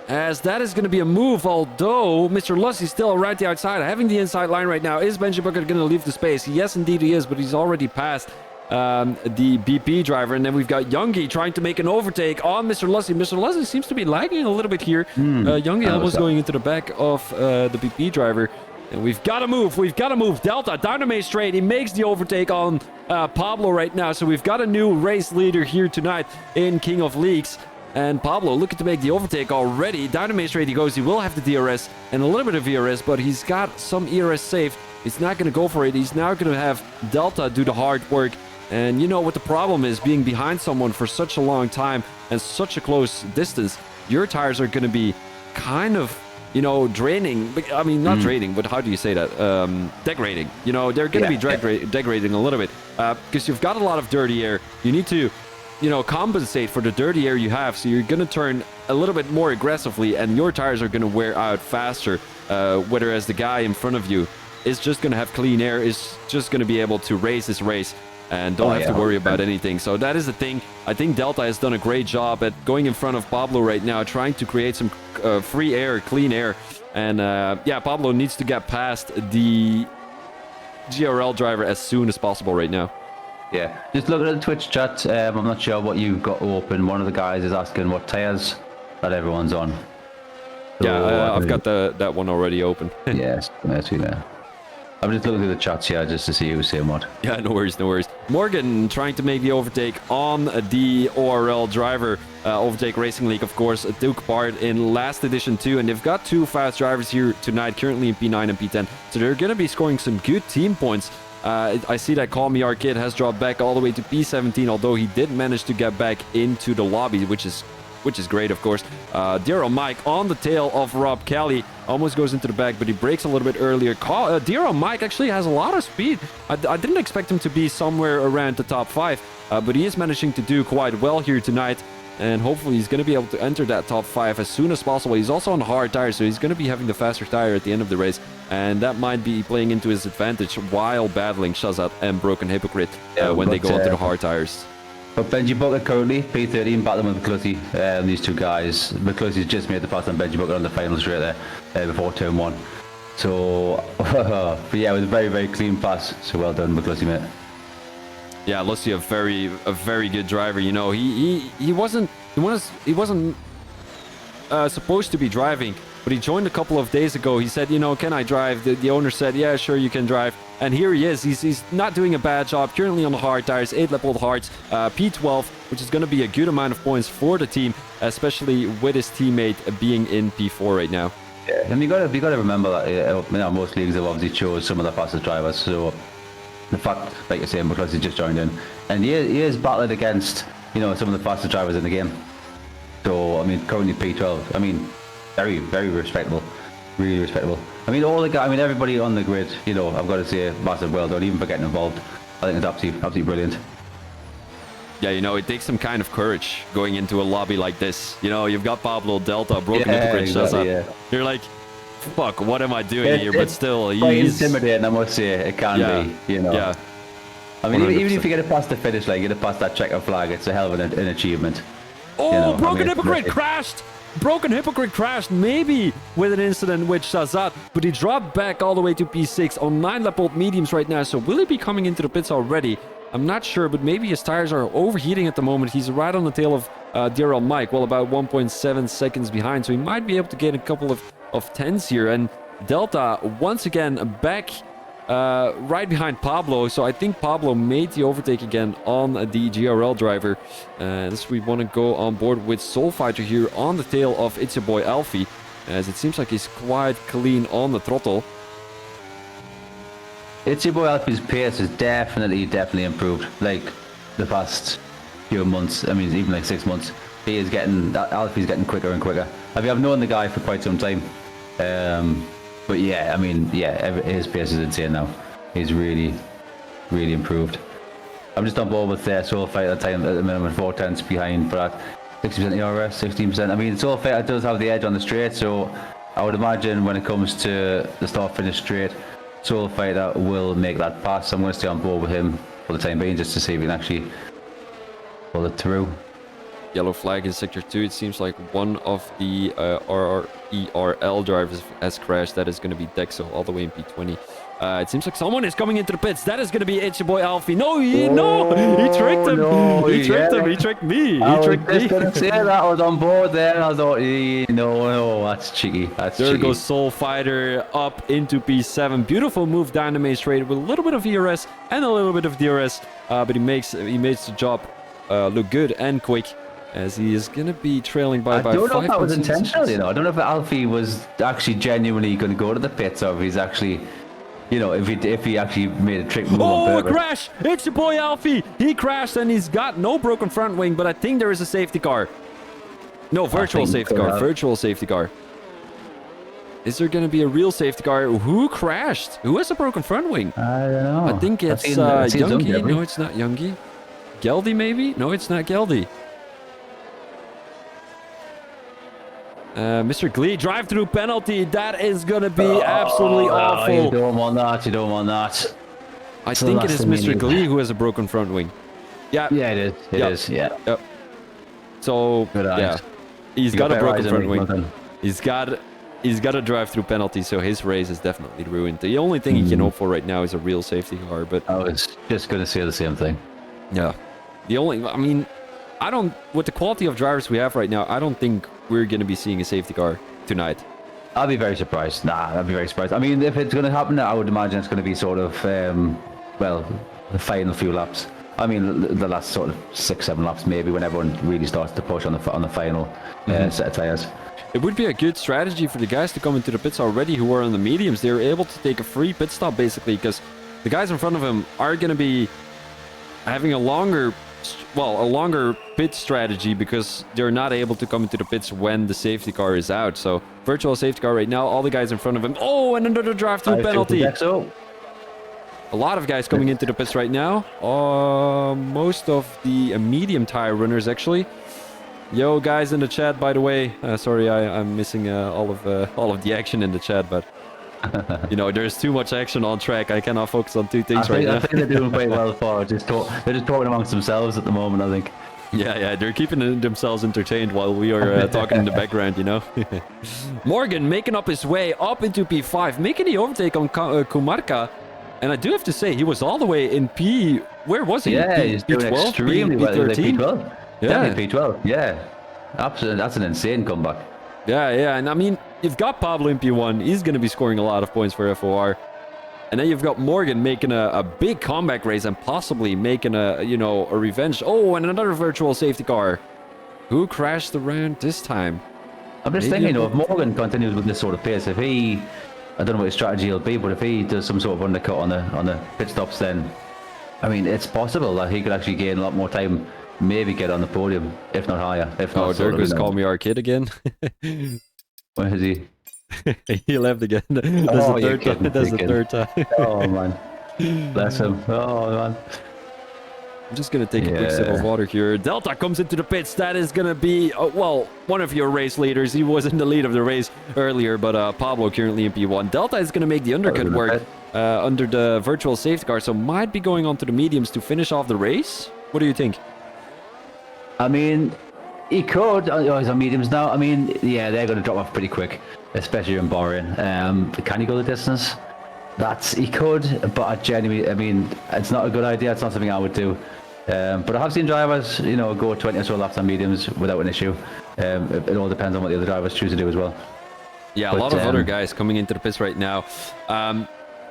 As that is going to be a move, although Mr. Lussi still around the outside, having the inside line right now. Is Benji Bucket going to leave the space? Yes, indeed he is, but he's already passed the BP driver. And then we've got Youngie trying to make an overtake on Mr. Lussie. Mr. Lussie seems to be lagging a little bit here. Youngie almost going into the back of the BP driver. And we've got to move. We've got to move. Delta down to Main Straight. He makes the overtake on Pablo right now. So we've got a new race leader here tonight in King of Leagues. And Pablo looking to make the overtake already. Down to Main Straight he goes. He will have the DRS and a little bit of ERS, but he's got some ERS saved. He's not going to go for it. He's now going to have Delta do the hard work. And you know what the problem is, being behind someone for such a long time and such a close distance, your tires are going to be kind of, you know, draining. I mean, not draining, but how do you say that? Degrading. You know, they're going to be degrading a little bit because you've got a lot of dirty air. You need to, you know, compensate for the dirty air you have. So you're going to turn a little bit more aggressively and your tires are going to wear out faster. Whereas the guy in front of you is just going to have clean air, is just going to be able to race this race and don't have to worry about anything. So that is the thing. I think Delta has done a great job at going in front of Pablo right now, trying to create some free air, clean air. And yeah, Pablo needs to get past the GRL driver as soon as possible right now. Yeah, just looking at the Twitch chat, I'm not sure what you've got open. One of the guys is asking what tires that everyone's on. So, Yeah, I've got that one already open. Yes, that's yeah. I'm just looking through the chats here just to see who's saying what. Yeah, no worries, no worries. Morgan trying to make the overtake on the ORL driver. Overtake Racing League, of course, took part in last edition too. And they've got two fast drivers here tonight, currently in P9 and P10. So they're going to be scoring some good team points. I see that Call Me Arcade has dropped back all the way to P17, although he did manage to get back into the lobby, which is great, of course. Daryl Mike on the tail of Rob Kelly. Almost goes into the back, but he breaks a little bit earlier. Daryl Mike actually has a lot of speed. I didn't expect him to be somewhere around the top 5, but he is managing to do quite well here tonight. And hopefully he's going to be able to enter that top 5 as soon as possible. He's also on hard tires, so he's going to be having the faster tire at the end of the race. And that might be playing into his advantage while battling Shazat and Broken Hypocrite when they go onto the hard tires. But Benji Booker currently, P13, battling with McCluskey. These two guys. McCluskey's just made the pass on Benji Booker on the final straight there before turn 1. So, but yeah, it was a very, very clean pass. So well done, McCluskey, mate. Yeah, Lusty, a very good driver. You know, he wasn't supposed to be driving, but he joined a couple of days ago. He said, you know, can I drive? The owner said, yeah, sure, you can drive. And here he is. He's not doing a bad job. Currently on the hard tires, 8-lap-old hards, P12, which is going to be a good amount of points for the team, especially with his teammate being in P4 right now. Yeah, and you got to remember that you know, most leagues have obviously chose some of the fastest drivers. So the fact, like you say, McCluskey just joined in, and he is battled against, you know, some of the fastest drivers in the game. So I mean, currently P12. I mean, very, very respectable, really respectable. I mean, all the guys, I mean, everybody on the grid. You know, I've got to say, massive well done, even for getting involved. I think it's absolutely brilliant. Yeah, you know, it takes some kind of courage going into a lobby like this. You know, you've got Pablo, Delta, Broken Hypocrite, exactly, yeah. You're like, fuck, what am I doing here? But still, he's intimidating, I must say. It can be, you know. Yeah. I mean, even if you get it past the finish line, get it past that checker flag, it's a hell of an achievement. Oh, you know, Broken Hypocrite crashed! Broken Hypocrite crashed, maybe with an incident with Shazat, but he dropped back all the way to P6 on 9-lap-old mediums right now. So will he be coming into the pits already? I'm not sure, but maybe his tires are overheating at the moment. He's right on the tail of DRL Mike, well, about 1.7 seconds behind. So he might be able to get a couple of tenths here. And Delta, once again, back right behind Pablo. So I think Pablo made the overtake again on the GRL driver. As we want to go on board with Soul Fighter here on the tail of It's Your Boy Alfie, as it seems like he's quite clean on the throttle. It's Your Boy Alfie's pace has definitely improved, like the past few months. I mean, even like 6 months. Alfie's getting quicker and quicker. I mean, I've known the guy for quite some time. But yeah, I mean, yeah, his pace is insane now. He's really improved. I'm just on board with Soul Fighter time at the minimum, 4 tenths behind, but 60% ERS, 16%. I mean, Soul Fighter does have the edge on the straight, so I would imagine when it comes to the start-finish straight, Soul Fighter will make that pass. I'm going to stay on board with him for the time being, just to see if we can actually pull it through. Yellow flag in sector 2. It seems like one of the RRERL drivers has crashed. That is going to be Dexo all the way in P20. It seems like someone is coming into the pits. That is going to be it's your boy Alfie. No, he tricked him. no, he tricked yeah. him. He tricked me. I He was tricked just me. going to say that. I was on board there. I thought, no, that's cheeky. That's There cheeky. goes Soul Fighter up into P7. Beautiful move Dynamite straight with a little bit of ERS and a little bit of DRS. But he makes the job look good and quick, as he is going to be trailing by I about don't know if that was 5.6 intentional, seconds. I don't know if Alfie was actually genuinely going to go to the pits, or if he's actually, if he actually made a trick move on Oh, a purpose. crash! It's your boy Alfie. He crashed and he's got no broken front wing, but I think there is a safety car. No, virtual think safety so, car. yeah. Virtual safety car. Is there going to be a real safety car? Who crashed? Who has a broken front wing? I don't know. I think it's Youngie. No, it's not Youngie. Geldy, maybe? No, it's not Geldy. Mr. Glee, drive-through penalty. That is going to be absolutely You awful. don't want that. You don't want that. I So think it that's is the Mr. meaning. Glee who has a broken front wing. Yeah. Yeah, it is. It Yep. is. Yeah. Yep. So, Good eyes. yeah. He's You got a better broken eyes front than wing. nothing. He's got a drive-through penalty, so his race is definitely ruined. The only thing he can hope for right now is a real safety car, but I was just going to say the same thing. yeah. With the quality of drivers we have right now, I don't think we're going to be seeing a safety car tonight. I'd be very surprised. I'd be very surprised. I mean, if it's going to happen, I would imagine it's going to be sort of, the final few laps. I mean, the last sort of 6-7 laps, maybe, when everyone really starts to push on the final set of tires. It would be a good strategy for the guys to come into the pits already who are on the mediums. They're able to take a free pit stop, basically, because the guys in front of him are going to be having a longer pit strategy because they're not able to come into the pits when the safety car is out. So, virtual safety car right now, all the guys in front of him. Oh, and another drive-through penalty. So, A lot of guys coming into the pits right now. Most of the medium tire runners, actually. Yo, guys in the chat, by the way. Sorry, I'm missing all of the action in the chat, but there's too much action on track. I cannot focus on two things right I now. think they're doing quite well for they're just talking amongst themselves at the moment, I think. Yeah, they're keeping themselves entertained while we are talking in the background, Morgan making up his way up into P5, making the overtake on Kumarka. And I do have to say, he was all the way in P... Where was he? Yeah, he's doing P12? extremely well. P13? P12. Yeah. Definitely P12. Yeah. Absolutely. That's an insane comeback. Yeah, and I mean, you've got Pablo in P1. He's going to be scoring a lot of points for FOR. And then you've got Morgan making a big comeback race and possibly making a revenge. Oh, and another virtual safety car. Who crashed around this time? I'm just Maybe thinking, if Morgan continues with this sort of pace, I don't know what his strategy will be, but if he does some sort of undercut on the pit stops, then, I mean, it's possible that he could actually gain a lot more time, maybe get on the podium, if not higher. If not, Oh, there goes Call Me Our Kid again. Where is he? He left again. That's Oh, the you're third kidding, time. That's the you're third time. Oh, man. Bless him. Oh, man. I'm just going to take a quick sip of water here. Delta comes into the pits. That is going to be, one of your race leaders. He was in the lead of the race earlier, but Pablo currently in P1. Delta is going to make the undercut work under the virtual safety car, so might be going on to the mediums to finish off the race. What do you think? I mean, he could. Oh, he's on mediums now. I mean, yeah, they're going to drop off pretty quick, especially in Bahrain. Can he go the distance? He could, but I mean, it's not a good idea. It's not something I would do. But I have seen drivers, go 20 or so laps on mediums without an issue. It all depends on what the other drivers choose to do as well. Yeah, a lot of other guys coming into the pits right now.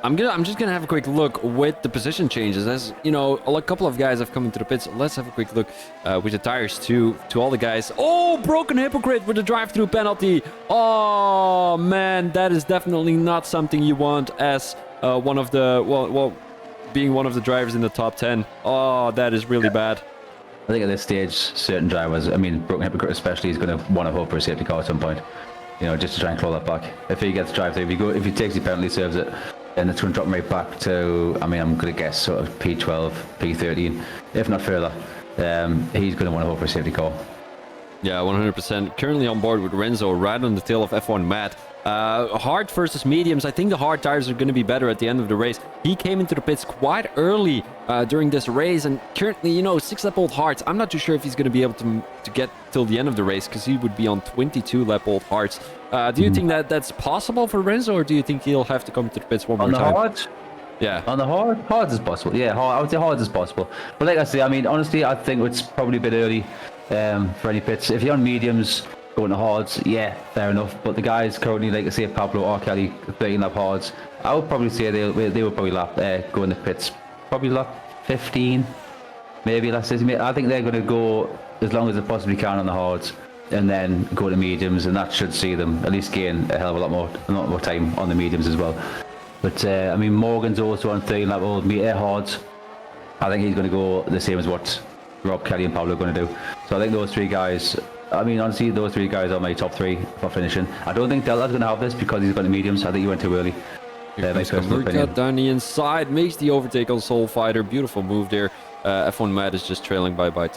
I'm just gonna have a quick look with the position changes. As a couple of guys have come into the pits. Let's have a quick look with the tires to all the guys. Oh, broken hypocrite with the drive-through penalty. Oh man, that is definitely not something you want as one of the being one of the drivers in the top 10. Oh, that is really bad. I think at this stage, certain drivers, I mean, broken hypocrite especially, is going to want to hope for a safety car at some point. Just to try and claw that back. If he gets drive-through, if he takes the penalty, serves it, then it's going to drop him right back to, I mean, I'm going to guess sort of P12, P13, if not further. He's going to want to hope for a safety car. Yeah, 100%. Currently on board with Renzo, right on the tail of F1 Matt. Hard versus mediums. I think the hard tires are going to be better at the end of the race. He came into the pits quite early during this race, and currently, 6-lap-old hards. I'm not too sure if he's going to be able to get till the end of the race, because he would be on 22-lap-old hards. Do you think that that's possible for Renzo, or do you think he'll have to come to the pits one more time? On the hards? Yeah. On the hards is possible. Yeah, I would say hards is possible. But like I say, I mean, honestly, I think it's probably a bit early for any pits. If you're on mediums, going to hards, yeah, fair enough. But the guys currently, like I say, Pablo or Kelly, 13-lap hards, I would probably say they would probably go in the pits, probably lap 15, maybe. I think they're going to go as long as they possibly can on the hards, and then go to mediums, and that should see them at least gain a hell of a lot more time on the mediums as well. But I mean, Morgan's also on 13-lap-old hards. I think he's going to go the same as what Rob, Kelly, and Pablo are going to do. So I think those three guys. I mean, honestly, those three guys are my top three for finishing. I don't think Delta's going to have this because he's got the mediums. I think he went too early. My personal opinion. Cut down the inside, makes the overtake on Soul Fighter. Beautiful move there. F1 Matt is just trailing by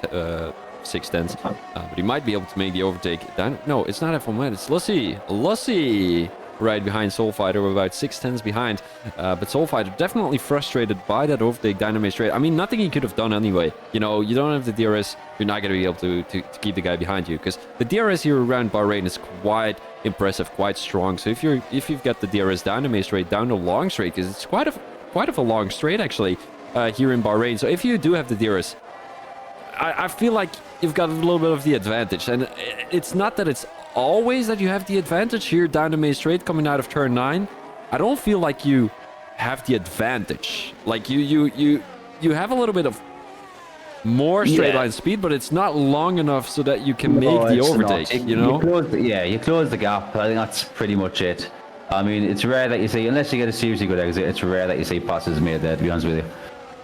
6 tenths. But he might be able to make the overtake. No, it's not F1 Matt, it's Lucy right behind Soul Fighter. We're about 6 tenths behind. But Soul Fighter definitely frustrated by that overtake Dynamite straight. I mean, nothing he could have done anyway. You don't have the DRS. You're not going to be able to keep the guy behind you, because the DRS here around Bahrain is quite impressive, quite strong. So if you've got the DRS Dynamite straight down the long straight, because it's quite of a long straight actually here in Bahrain. So if you do have the DRS, I feel like you've got a little bit of the advantage. And it's not that it's always that you have the advantage here down the main straight coming out of turn 9. I don't feel like you have the advantage. Like you have a little bit of more straight line speed, but it's not long enough so that you can make the overtake. You close the gap. I think that's pretty much it. I mean, it's rare that you see, unless you get a seriously good exit, it's rare that you see passes made there, to be honest with you.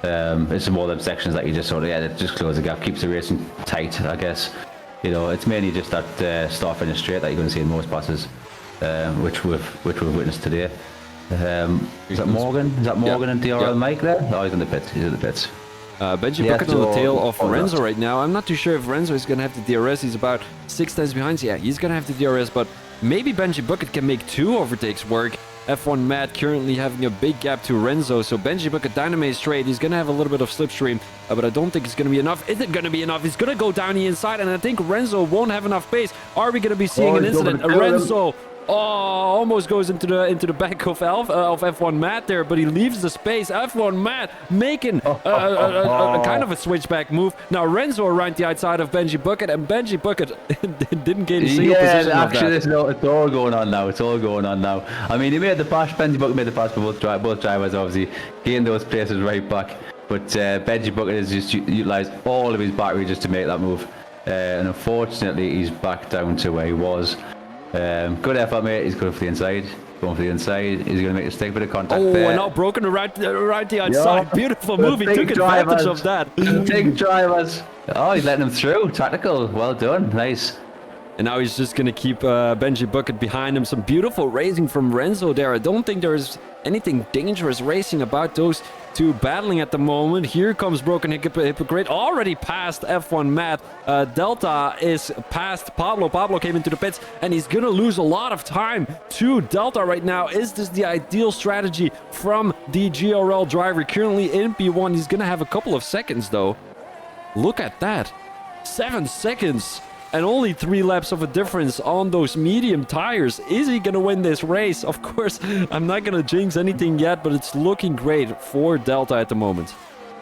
It's more them sections that you just just close the gap, keeps the racing tight, I guess. It's mainly just that start finish straight that you're going to see in most passes, which we've witnessed today. Is that Morgan? And DRL Mike there? No, he's in the pits. Benji Bucket on the tail of Renzo right now. I'm not too sure if Renzo is going to have the DRS. He's about 6 tenths behind. Yeah, he's going to have the DRS, but maybe Benji Bucket can make 2 overtakes work. F1 Matt currently having a big gap to Renzo, so Benji Bucket Dynamite straight. He's going to have a little bit of slipstream, but I don't think it's going to be enough. Is it going to be enough? He's going to go down the inside, and I think Renzo won't have enough pace. Are we going to be seeing an incident? Renzo almost goes into the back of F1 Matt there, but he leaves the space. F1 Matt making a kind of a switchback move. Now Renzo around the outside of Benji Bucket, and Benji Bucket didn't gain a single position of that. It's all going on now. I mean, he made the pass. Benji Bucket made the pass for both drivers, obviously gained those places right back. But Benji Bucket has just utilised all of his battery just to make that move, and unfortunately, he's back down to where he was. Good effort, mate. He's going for the inside. Going for the inside. He's going to make a stick bit of contact there. Oh, and now broken around the outside. Beautiful move. He took advantage of that. Big drivers. Oh, he's letting him through. Tactical. Well done. Nice. And now he's just going to keep Benji Bucket behind him. Some beautiful racing from Renzo there. I don't think there's anything dangerous racing about those two battling at the moment. Here comes Broken Hypocrite, already past F1 Matt. Delta is past Pablo. Pablo came into the pits, and he's going to lose a lot of time to Delta right now. Is this the ideal strategy from the GRL driver? Currently in P1, he's going to have a couple of seconds, though. Look at that. 7 seconds. And only 3 laps of a difference on those medium tires. Is he going to win this race? Of course, I'm not going to jinx anything yet, but it's looking great for Delta at the moment.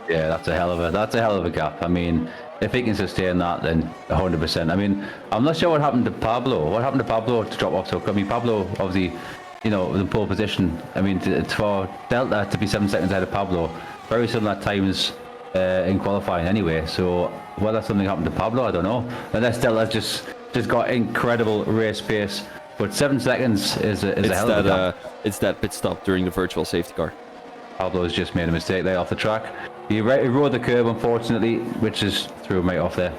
Yeah, that's a hell of a gap. I mean, if he can sustain that, then 100%. I mean, I'm not sure what happened to Pablo. What happened to Pablo to drop off so quick? I mean, Pablo, obviously, in pole position. I mean, for Delta to be 7 seconds ahead of Pablo, very similar times in qualifying anyway. So whether something happened to Pablo, I don't know. Unless Delta's just got incredible race pace. But 7 seconds is a hell of a gap. It's that pit stop during the virtual safety car. Pablo's just made a mistake there off the track. He rode the curb, unfortunately, which is threw him right off there.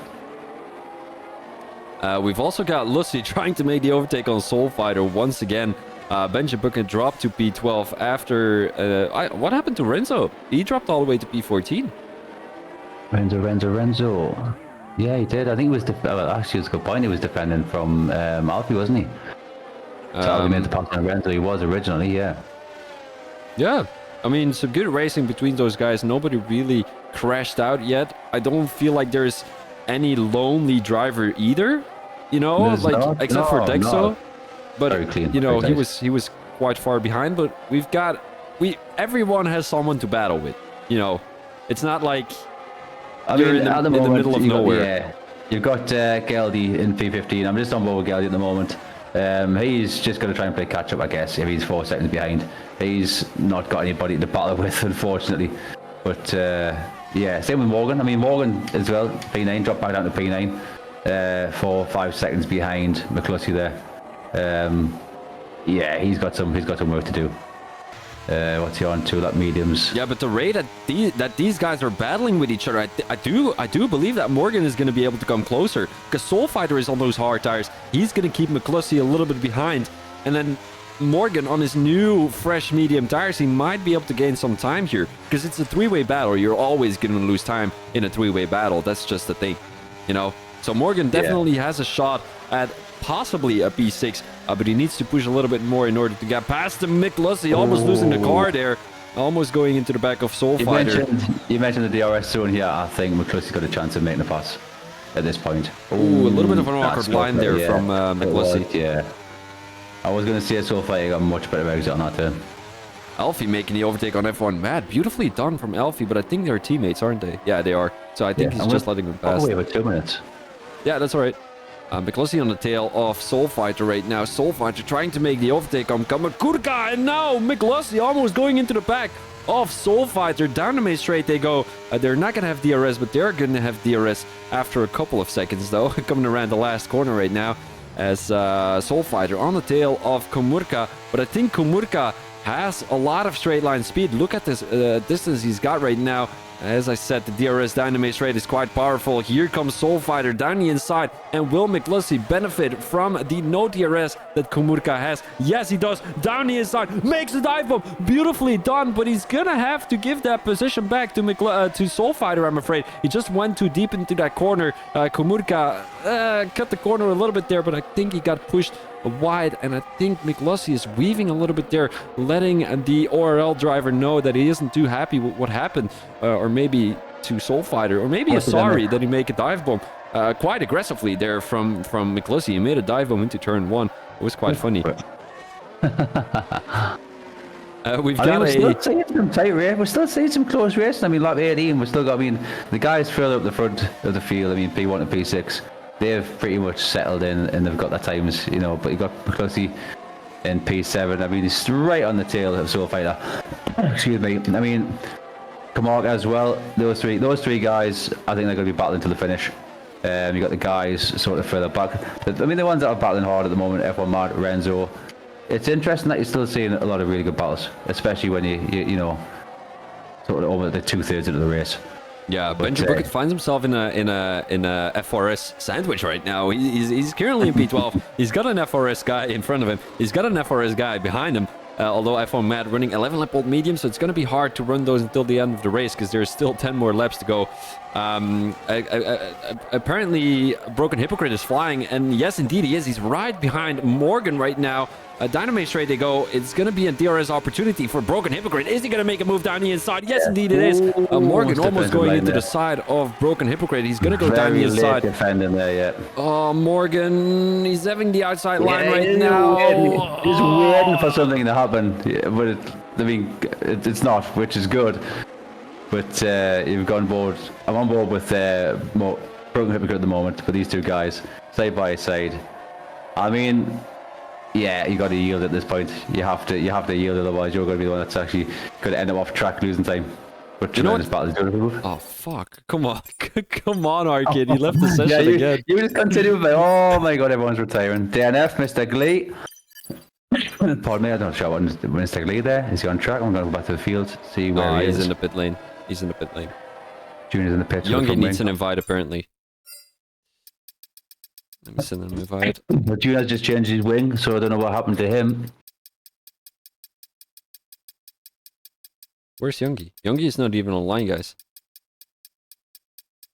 We've also got Lucy trying to make the overtake on Soul Fighter once again. Benji Bucket dropped to P12 after... what happened to Renzo? He dropped all the way to P14. Renzo. Yeah, he did. I think he was. Actually, it was a good point. He was defending from Alfie, wasn't he? So Alfie made the pass on Renzo. He was originally, yeah. Yeah, I mean, some good racing between those guys. Nobody really crashed out yet. I don't feel like there's any lonely driver either. You know, There's like not. except for No, Dexo. no. But Very clean, you know, very he tight. was quite far behind. But everyone has someone to battle with. You know, it's not like you're in at the moment, middle of you got- nowhere. yeah, you've got Geldy in P15. I'm just on board with Geldy at the moment. He's just going to try and play catch up, I guess, if he's 4 seconds behind. He's not got anybody to battle with, unfortunately. But yeah, same with Morgan. I mean, Morgan as well, P9, dropped back down to P9. 4 or 5 seconds behind McCluskey there. Yeah, he's got some work to do. What's he on? 2 lap mediums. Yeah, but the rate that these guys are battling with each other, I do believe that Morgan is going to be able to come closer because Soul Fighter is on those hard tires. He's going to keep McCluskey a little bit behind, and then Morgan on his new fresh medium tires, he might be able to gain some time here because it's a 3-way battle. You're always going to lose time in a 3-way battle. That's just the thing, you know. So Morgan definitely has a shot at possibly a P6, but he needs to push a little bit more in order to get past the McCluskey, almost losing the car there, almost going into the back of Soul Fighter. You mentioned the DRS zone here. I think McCluskey's got a chance of making a pass at this point. Ooh, a little bit of an That's awkward line there yeah. from It was, McCluskey. yeah. I was going to say Soul Fighter got a much better exit on that turn. Alfie making the overtake on F1. Mad, beautifully done from Alfie, but I think they're teammates, aren't they? Yeah, they are. So I think he's just letting them pass. Oh, wait, about 2 minutes. Yeah, that's all right. McCluskey on the tail of Soul Fighter right now. Soul Fighter trying to make the overtake on Kamakura, and now McCluskey almost going into the back of Soul Fighter. Down the main straight they go. They're not going to have DRS, but they're going to have DRS after a couple of seconds, though. Coming around the last corner right now as Soul Fighter on the tail of Komurka. But I think Komurka has a lot of straight line speed. Look at this distance he's got right now. As I said, the DRS Dynamace rate is quite powerful. Here comes Soul Fighter down the inside. And will McCluskey benefit from the no DRS that Komurka has? Yes, he does. Down the inside. Makes a dive bomb. Beautifully done. But he's going to have to give that position back to Soul Fighter, I'm afraid. He just went too deep into that corner. Komurka cut the corner a little bit there, but I think he got pushed wide, and I think McCluskey is weaving a little bit there, letting the ORL driver know that he isn't too happy with what happened, or maybe to Soul Fighter, or maybe he's sorry that he make a dive bomb quite aggressively there from McCluskey. He made a dive bomb into turn 1. It was quite funny. We've got we're still seeing some tight race. We're still seeing some close racing. I mean, lap 18, we're still got. I mean, the guys further up the front of the field. I mean, P1 and P6. They've pretty much settled in and they've got their times, you know. But you got McCluskey in P7. I mean, he's right on the tail of Soul Fighter. Excuse me. I mean, Kamark as well. Those three guys, I think they're going to be battling to the finish. You got the guys sort of further back. I mean, the ones that are battling hard at the moment, F1 Mart, Renzo. It's interesting that you're still seeing a lot of really good battles, especially when you know, sort of over the 2/3 of the race. Yeah, Benji Bucket finds himself in a FRS sandwich right now. He's currently in P12. He's got an FRS guy in front of him. He's got an FRS guy behind him. Although F1 Matt running 11 lap old medium, so it's going to be hard to run those until the end of the race because there's still 10 more laps to go. Apparently, Broken Hypocrite is flying, and yes, indeed he is. He's right behind Morgan right now. Dynamite straight they go. It's going to be a DRS opportunity for Broken Hypocrite. Is he going to make a move down the inside? Yes, indeed it is. Morgan almost going into the side of Broken Hypocrite. He's going to go down the inside. Defending there, yeah. Oh, Morgan, he's having the outside line right now. He's waiting for something to happen, yeah, but it's not, which is good. But you've gone board. I'm on board with Broken Hypocrite at the moment. For these two guys, side by side. I mean, yeah, you got to yield at this point. You have to yield, otherwise you're going to be the one that's actually going to end up off track losing time. But you know what? Oh fuck! Come on, come on, Arcade. You left the session again. You just continue. Oh my god, everyone's retiring. DNF, Mr. Glee. Pardon me, I'm not sure what Mr. Glee there. Is he on track? I'm going to go back to the field, see where he is. He's in the pit lane. He's in the pit lane. Junior's in the pit. Youngie needs an invite, apparently. Let me send him an invite. But Junior's just changed his wing, so I don't know what happened to him. Where's Youngie? Youngie is not even online, guys.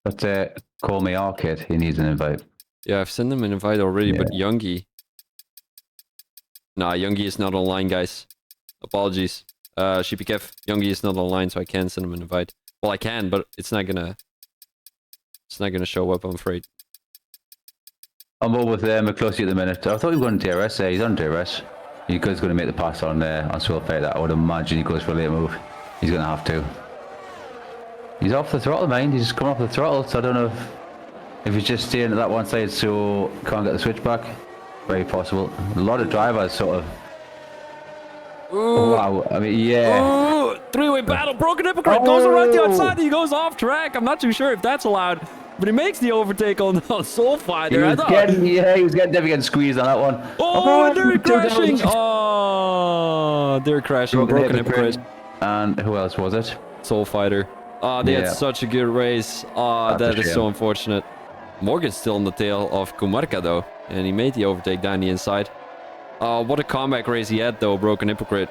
But call me Arcade. He needs an invite. Yeah, I've sent him an invite already, but Youngie... Nah, Youngie is not online, guys. Apologies. Kev, Youngie is not online, so I can't send him an invite. Well, I can, but it's not gonna show up, I'm afraid. I'm over with McCluskey at the minute. I thought he was going to DRS. He's on DRS. He's going to make the pass on Swillfate. That I would imagine he goes for a late move. He's going to have to. He's off the throttle, man. He's just coming off the throttle, so I don't know if he's just staying at that one side so can't get the switch back. Very possible. A lot of drivers sort of... Ooh. Wow, I mean, yeah. Ooh, three-way battle. Broken hypocrite goes around the outside. He goes off track. I'm not too sure if that's allowed, but he makes the overtake on Soul Fighter. He was definitely getting squeezed on that one. Oh, they're crashing. Oh, they're crashing. Broken hypocrite. And who else was it? Soul Fighter. Oh, they had such a good race. Oh, that is so unfortunate. Morgan's still on the tail of Kumarka, though, and he made the overtake down the inside. Oh, what a comeback race he had, though, Broken Hypocrite.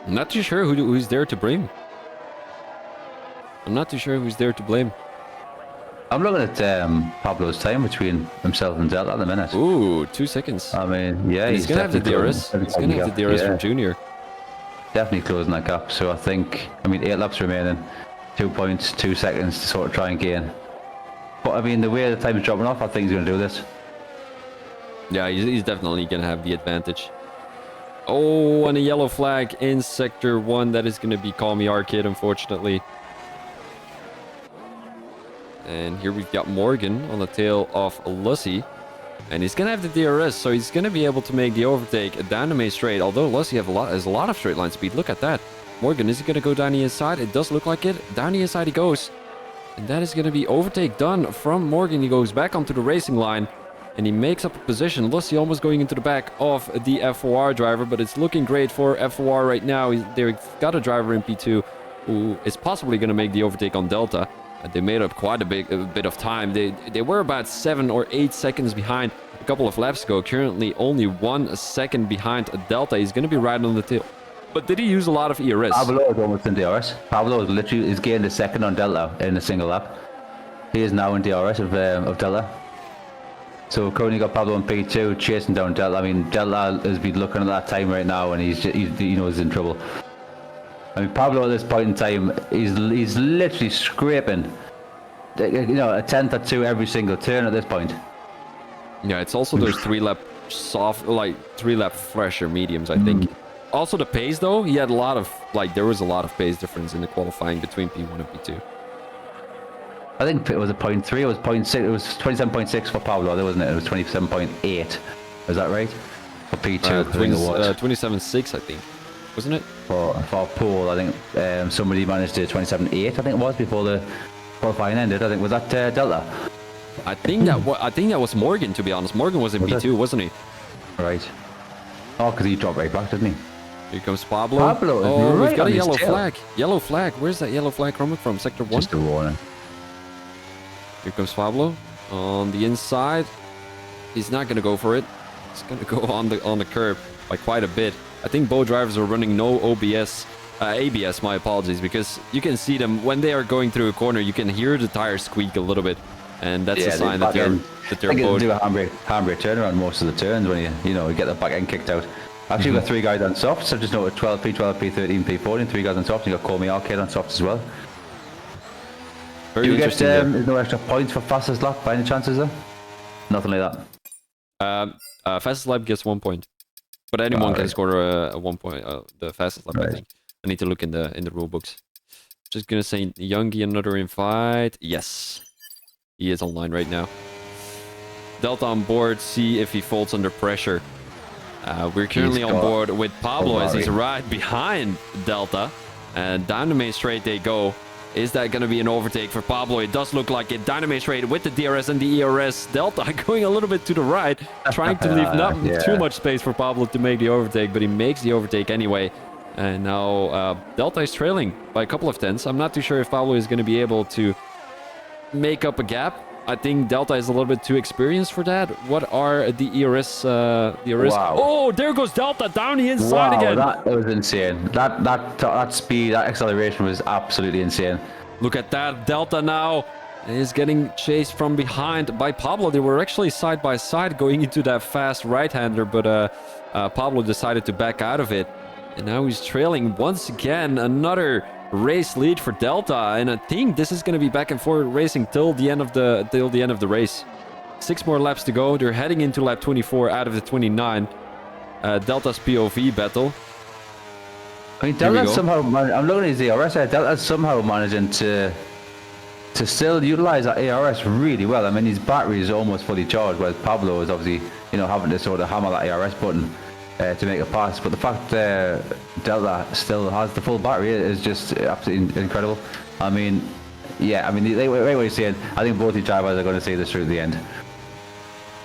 I'm not too sure who's there to blame. I'm looking at Pablo's time between himself and Delta at the minute. Ooh, 2 seconds. I mean, yeah, he's going to have the DRS. He's going to have the DRS from Junior. Definitely closing that gap. So I think, 8 laps remaining. 2 points, 2 seconds to sort of try and gain. But I mean, the way the time is dropping off, I think he's going to do this. Yeah, he's definitely going to have the advantage. Oh, and a yellow flag in Sector 1. That is going to be Call Me Arcade, unfortunately. And here we've got Morgan on the tail of Lussy. And he's going to have the DRS, so he's going to be able to make the overtake down the main straight. Although Lussy has a lot of straight line speed. Look at that. Morgan, is he going to go down the inside? It does look like it. Down the inside he goes. And that is going to be overtake done from Morgan. He goes back onto the racing line. And he makes up a position. Lussy almost going into the back of the F4R driver, but it's looking great for F4R right now. They've got a driver in P2 who is possibly going to make the overtake on Delta. They made up quite a bit of time. They were about 7 or 8 seconds behind a couple of laps ago. Currently only 1 second behind Delta. He's going to be right on the tail. But did he use a lot of ERS? Pablo is almost in DRS. Pablo is literally gained a second on Delta in a single lap. He is now in DRS of Delta. So currently got Pablo in P2 chasing down Delta. I mean, Delta has been looking at that time right now, and he's in trouble. I mean, Pablo at this point in time, he's literally scraping, a tenth or two every single turn at this point. Yeah, it's also those 3-lap fresher mediums, I think. Also the pace, though, he had a lot of there was a lot of pace difference in the qualifying between P1 and P2. I think it was a 0.3, it was 0.6, it was 27.6 for Pablo, wasn't it? It was 27.8. Was that right? For P2, I think it was. 27.6, I think. Wasn't it? For Paul, I think somebody managed to 27.8, I think it was, before the qualifying ended. I think, was that Delta? I think that was Morgan, to be honest. Morgan was in P2, wasn't he? Right. Oh, because he dropped right back, didn't he? Here comes Pablo. Pablo, oh, right, we've got a yellow tail. flag. Yellow flag. Where's that yellow flag coming from? Sector 1? Just a warning. Here comes Pablo on the inside. He's not going to go for it. He's going to go on the curb by quite a bit. I think both drivers are running no ABS, my apologies, because you can see them when they are going through a corner. You can hear the tires squeak a little bit, and that's a sign that they're both. Do a handbrake turnaround most of the turns when you get the back end kicked out. Actually, we've got 3 guys on soft, so just note 12P, 12P, 13, P14, 3 guys on soft. You got Call Me Arcade on soft as well. Very Do you get interesting. no extra points for fastest lap by any chances though? Nothing like that. Fastest lap gets 1 point, but anyone can score a 1 point. The fastest lap, I think. I need to look in the rule books. Just gonna say Youngie another invite. Yes, he is online right now. Delta on board. See if he folds under pressure. We're currently on board with Pablo as he's right behind Delta, and down the main straight they go. Is that going to be an overtake for Pablo? It does look like it. Down the main straight with the DRS and the ERS. Delta going a little bit to the right, trying to leave not too much space for Pablo to make the overtake, but he makes the overtake anyway. And now Delta is trailing by a couple of tenths. I'm not too sure if Pablo is going to be able to make up a gap. I think Delta is a little bit too experienced for that. What are the ERS? Wow. Oh, there goes Delta down the inside Wow, again. that was insane. That speed, that acceleration was absolutely insane. Look at that. Delta now is getting chased from behind by Pablo. They were actually side by side going into that fast right-hander, but Pablo decided to back out of it. And now he's trailing once again. Another race lead for Delta, and I think this is going to be back and forth racing till the end of the race. 6 more laps to go. They're heading into lap 24 out of the 29. Delta's POV battle. I mean, Delta's somehow, I'm looking at his ARS here, Delta's somehow managing to still utilize that ARS really well. I mean, his battery is almost fully charged, whereas Pablo is obviously, having to sort of hammer that ARS button to make a pass. But the fact Delta still has the full battery is just absolutely incredible. I mean, yeah, I mean, the way what you're saying, I think both these drivers are going to see this through to the end.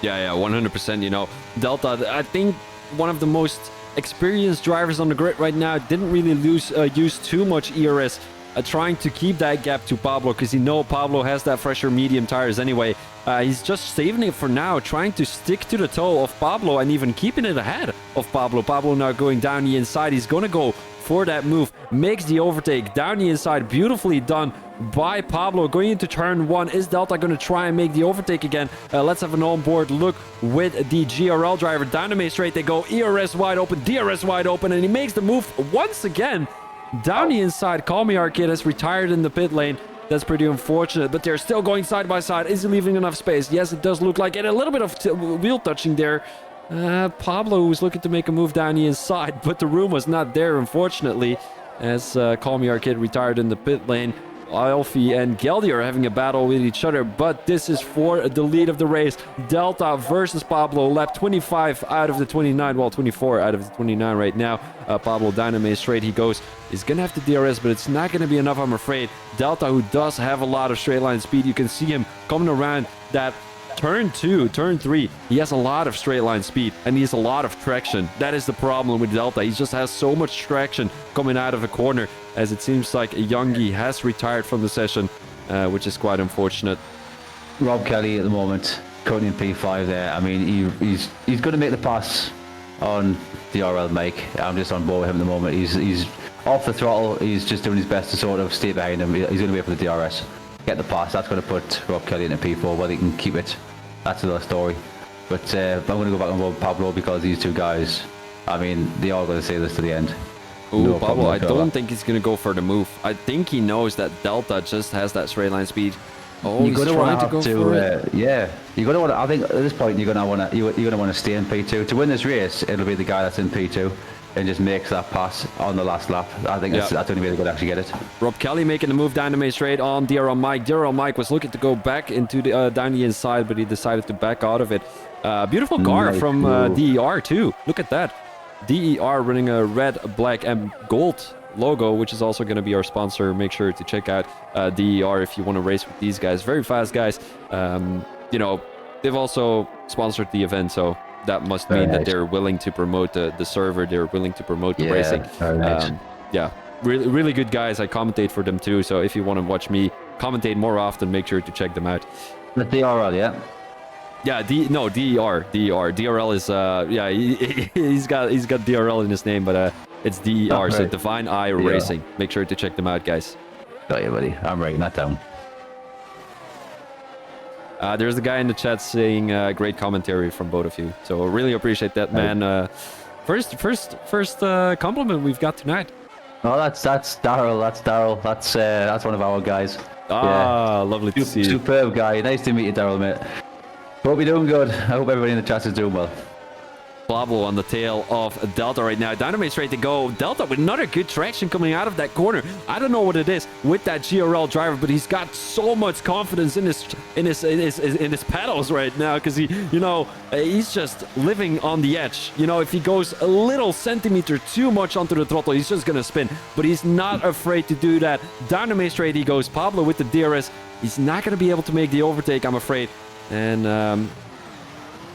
Yeah, 100%. Delta, I think one of the most experienced drivers on the grid right now, didn't really use too much ERS, trying to keep that gap to Pablo, because Pablo has that fresher medium tires anyway. He's just saving it for now, trying to stick to the toe of Pablo and even keeping it ahead of Pablo. Pablo now going down the inside. He's going to go for that move, makes the overtake down the inside. Beautifully done by Pablo. Going into turn 1, is Delta going to try and make the overtake again? Let's have an on-board look with the GRL driver. Down the main straight they go. ERS wide open, DRS wide open, and he makes the move once again down the inside. Call Me Arcade has retired in the pit lane. That's pretty unfortunate, but they're still going side by side. Is he leaving enough space? Yes, it does look like it. A little bit of wheel touching there. Pablo was looking to make a move down the inside, but the room was not there, unfortunately, as Call Me Arcade retired in the pit lane. Alfie and Geldy are having a battle with each other, but this is for the lead of the race. Delta versus Pablo, lap 25 out of the 29, well, 24 out of the 29 right now. Pablo Dynamite straight he goes. He's gonna have to DRS, but it's not gonna be enough, I'm afraid. Delta, who does have a lot of straight line speed, you can see him coming around that turn 2, turn 3, he has a lot of straight line speed and he has a lot of traction. That is the problem with Delta. He just has so much traction coming out of a corner, as it seems like Youngie has retired from the session, which is quite unfortunate. Rob Kelly at the moment, currently in P5 there. I mean, he's going to make the pass on the RL make. I'm just on board with him at the moment. He's off the throttle. He's just doing his best to sort of stay behind him. He's going to wait for the DRS. Get the pass. That's going to put Rob Kelly into P4. Whether he can keep it, that's another story. But I'm going to go back on board with Pablo, because these two guys, I mean, they are going to say this to the end. Ooh, No Pablo, I problem. don't think he's going to go for the move. I think he knows that Delta just has that straight line speed. Oh, You're he's going to trying want to to go have for it. to, yeah. You're going to want to. I think at this point you're going to want to stay in P2 to win this race. It'll be the guy that's in P2 and just makes that pass on the last lap. I think that's the only way they're going to actually get it. Rob Kelly making the move down the main straight on DRL Mike. DRL Mike was looking to go back into the down the inside, but he decided to back out of it. Beautiful car Nice from move. DER too. Look at that. DER running a red, black, and gold logo, which is also going to be our sponsor. Make sure to check out DER if you want to race with these guys. Very fast guys. They've also sponsored the event, so that must mean that they're willing to promote the server. They're willing to promote the racing. Very nice. Yeah, really, really good guys. I commentate for them too. So if you want to watch me commentate more often, make sure to check them out. The DRL, yeah. Yeah, DER. DRL is he's got DRL in his name, but it's DER. Oh, So right. Divine Eye Racing. Make sure to check them out, guys. Got you, buddy. I'm writing that down. There's a guy in the chat saying great commentary from both of you. So really appreciate that, man. First compliment we've got tonight. Oh, that's Daryl. That's Daryl. That's one of our guys. Lovely to see you. Superb guy. Nice to meet you, Daryl, mate. Hope you're doing good. I hope everybody in the chat is doing well. Pablo on the tail of Delta right now. Dynamite straight to go. Delta with another good traction coming out of that corner. I don't know what it is with that GRL driver, but he's got so much confidence in his pedals right now, because he's just living on the edge. If he goes a little centimeter too much onto the throttle, he's just gonna spin. But he's not afraid to do that. Dynamite straight he goes. Pablo with the DRS. He's not gonna be able to make the overtake, I'm afraid. And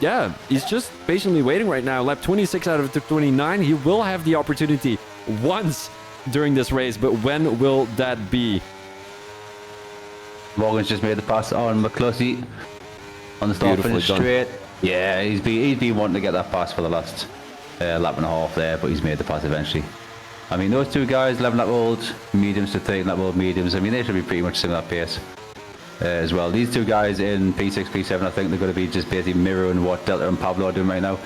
yeah, he's just patiently waiting right now. Lap 26 out of the 29. He will have the opportunity once during this race, but when will that be? Morgan's just made the pass on McCluskey on the start Beautifully finish done. straight. Yeah, he's been wanting to get that pass for the last lap and a half there, but he's made the pass eventually. I mean, those two guys, 11 lap old mediums to 13 lap old mediums, I mean, they should be pretty much similar pace as well. These two guys in P6, P7, I think they're going to be just basically mirroring what Delta and Pablo are doing right now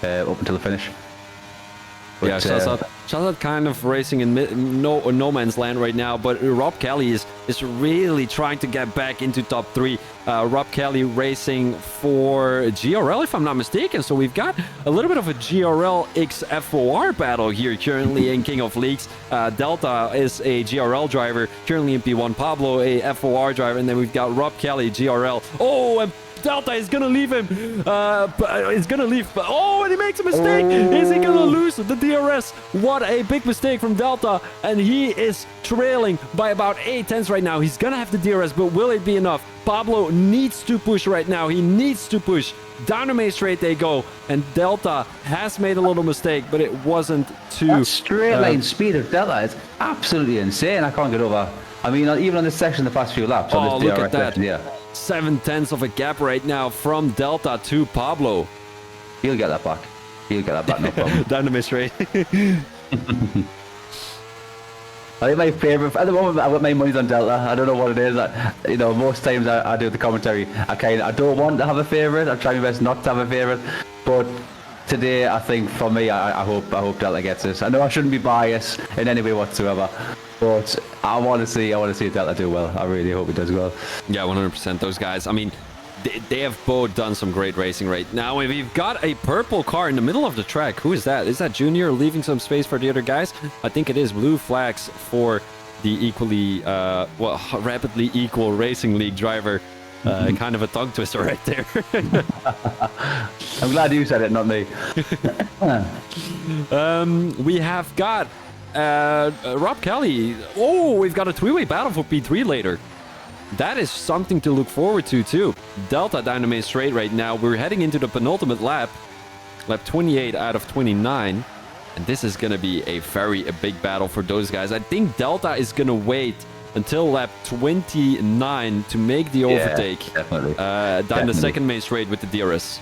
up until the finish. But, Yeah, Shazad kind of racing in no man's land right now, but Rob Kelly is really trying to get back into top 3. Rob Kelly racing for GRL, if I'm not mistaken. So we've got a little bit of a GRL x FOR battle here currently in King of Leagues. Delta is a GRL driver, currently in P1. Pablo, a FOR driver, and then we've got Rob Kelly, GRL. Oh, and Delta is gonna leave him. It's gonna leave. Oh, and he makes a mistake. Is he gonna lose the DRS? What a big mistake from Delta. And he is trailing by about 8 tenths right now. He's gonna have the DRS, but will it be enough? Pablo needs to push right now. He needs to push. Down the main straight they go. And Delta has made a little mistake, but it wasn't too... that straight line speed of Delta is absolutely insane. I can't get over. I mean, even on this section, the past few laps. Oh, on this look DRS at that. section, yeah. 7 tenths of a gap right now from Delta to Pablo. He'll get that back. He'll get that back, no problem. Down the miss rate. I think my favourite, at the moment, I've got my money's on Delta. I don't know what it is. Most times I do the commentary, I don't want to have a favourite. I try my best not to have a favourite. But today, I think for me, I hope Delta gets this. I know I shouldn't be biased in any way whatsoever, but I want to see Delta do well. I really hope he does well. Yeah, 100%. Those guys, I mean, they have both done some great racing right now. And we've got a purple car in the middle of the track. Who is that? Is that Junior leaving some space for the other guys? I think it is. Blue flags for the equally, rapidly equal Racing League driver. Kind of a tongue twister right there. I'm glad you said it, not me. We have got Rob Kelly. Oh, we've got a three-way battle for P3 later. That is something to look forward to, too. Delta down the main straight right now. We're heading into the penultimate lap. Lap 28 out of 29. And this is going to be a big battle for those guys. I think Delta is going to wait until lap 29 to make the overtake. Definitely. Down the second main straight with the DRS.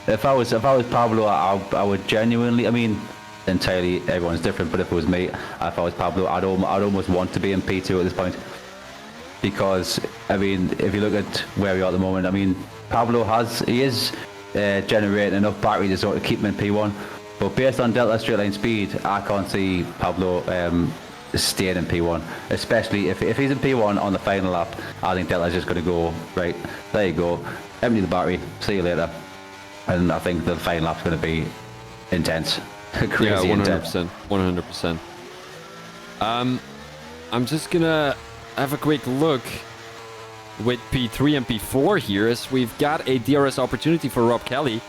If I was Pablo, I would genuinely, I mean, entirely everyone's different, but if it was me, if I was Pablo, I'd almost want to be in P2 at this point. Because, I mean, if you look at where we are at the moment, I mean, Pablo is generating enough battery to sort of keep him in P1. But based on Delta straight line speed, I can't see Pablo staying in P1. Especially if he's in P1 on the final lap, I think Delta's just going to go, right, there you go, empty the battery, see you later. And I think the final lap's going to be intense. Crazy yeah, 100%. intense. 100%. I'm just going to have a quick look with P3 and P4 here, as we've got a DRS opportunity for Rob Kelly.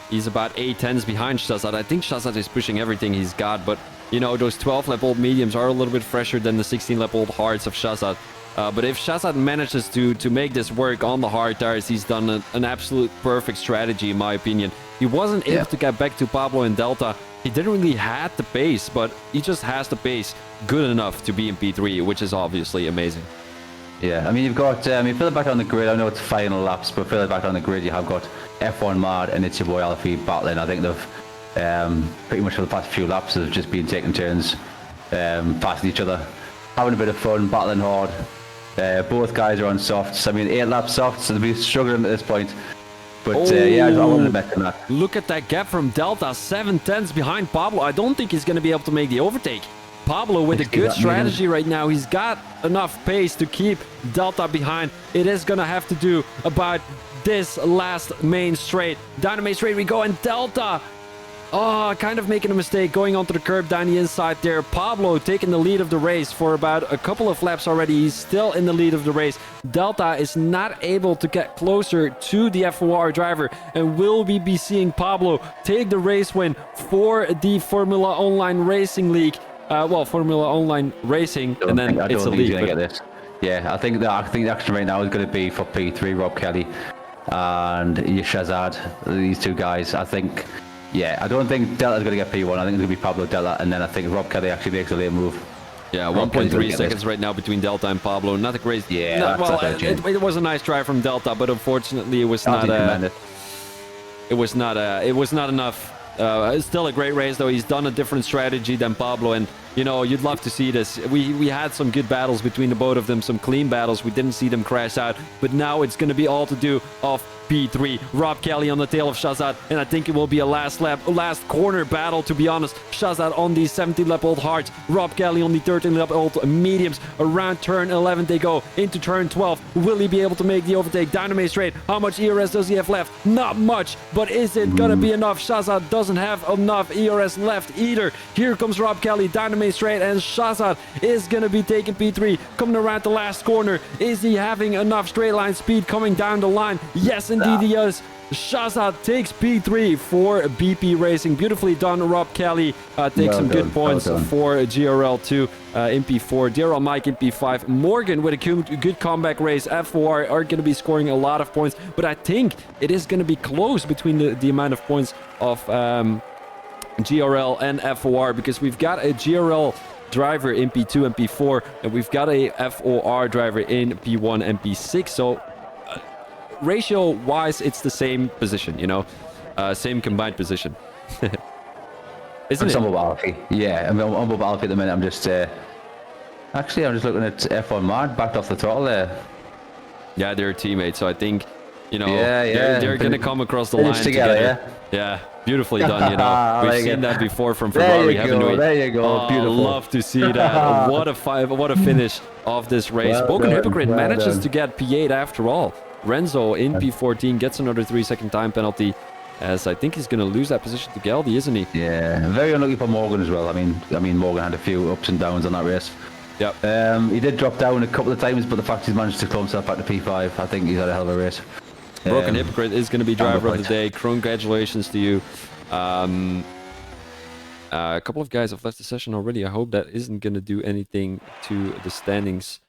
He's about 8 tenths behind Shazad. I think Shazad is pushing everything he's got, but you know, those 12 lap old mediums are a little bit fresher than the 16 lap old hards of Shazad. But if Shazad manages to make this work on the hard tires, he's done an absolute perfect strategy, in my opinion. He wasn't able to get back to Pablo and Delta. He didn't really have the pace, but he just has the pace good enough to be in P3, which is obviously amazing. Yeah, I mean, you've got, further back on the grid, I know it's final laps, but further back on the grid, you have got F1 Mad and it's your boy Alfie battling. I think they've pretty much for the past few laps have just been taking turns passing each other, having a bit of fun, battling hard. Both guys are on softs. I mean, 8 lap softs, so they'll be struggling at this point. But yeah, I wanted to mention that. Look at that gap from Delta, 7 tenths behind Pablo. I don't think he's going to be able to make the overtake. Pablo with a good strategy right now. He's got enough pace to keep Delta behind. It is going to have to do about this last main straight. Down the main straight we go, and Delta, kind of making a mistake going onto the curb down the inside there. Pablo taking the lead of the race for about a couple of laps already. He's still in the lead of the race. Delta is not able to get closer to the FOR driver, and will we be seeing Pablo take the race win for the Formula Online Racing League? Formula Online Racing, and then it's a league. Get this. Yeah, I think the action right now is going to be for P3, Rob Kelly and Shazad, these two guys. I think, I don't think Delta's going to get P1. I think it's going to be Pablo Delta, and then I think Rob Kelly actually makes a late move. Yeah, Rob Kelly's gonna 1.3 get seconds this. right now between Delta and Pablo. Not a great. Yeah, no, that's well, not gonna change. it was a nice try from Delta, but unfortunately, it was Can't not. even commend it. It was not. It was not enough. It's still a great race, though. He's done a different strategy than Pablo, and you know you'd love to see this. We had some good battles between the both of them, some clean battles. We didn't see them crash out, but now it's going to be all to do of P3. Rob Kelly on the tail of Shazad, and I think it will be a last corner battle, to be honest. Shazad on the 17-lap-old hards, Rob Kelly on the 13-lap-old mediums. Around turn 11 they go, into turn 12. Will he be able to make the overtake? Dynamite straight. How much ERS does he have left? Not much, but is it gonna be enough? Shazad doesn't have enough ERS left either. Here comes Rob Kelly, Dynamite straight, and Shazad is gonna be taking P3. Coming around the last corner, is he having enough straight line speed coming down the line? Yes, indeed he is. Shazad takes P3 for BP Racing. Beautifully done, Rob Kelly. Takes Well some done, good points well done. for GRL2 in P4. DRL Mike in P5. Morgan with a good comeback race. FOR are going to be scoring a lot of points, but I think it is going to be close between the amount of points of GRL and FOR, because we've got a GRL driver in P2 and P4, and we've got a FOR driver in P1 and P6. So ratio wise, it's the same position, you know, same combined position. Isn't It's it? on Bob Alfie. Yeah, I'm on Bob Alfie at the minute. I'm just actually I'm just looking at F1 Mad backed off the throttle there. Yeah, they're teammates, so I think, you know, Yeah, yeah. they're going to come across the Finish line together, together. Yeah, beautifully done, you know. We've There you seen go. that before from There Ferrari, you haven't go, we? there you go, Oh, beautiful. love to see that. What a finish of this race. Well Broken done, Hypocrite well manages done. to get P8 after all. Renzo in P14 gets another 3-second time penalty, as I think he's going to lose that position to Geldy, isn't he? Yeah, very unlucky for Morgan as well. I mean Morgan had a few ups and downs on that race. Yep. He did drop down a couple of times, but the fact he's managed to claw himself back to P5, I think he's had a hell of a race. Broken Hypocrite is going to be driver of the point. day. Congratulations to you. A couple of guys have left the session already. I hope that isn't going to do anything to the standings.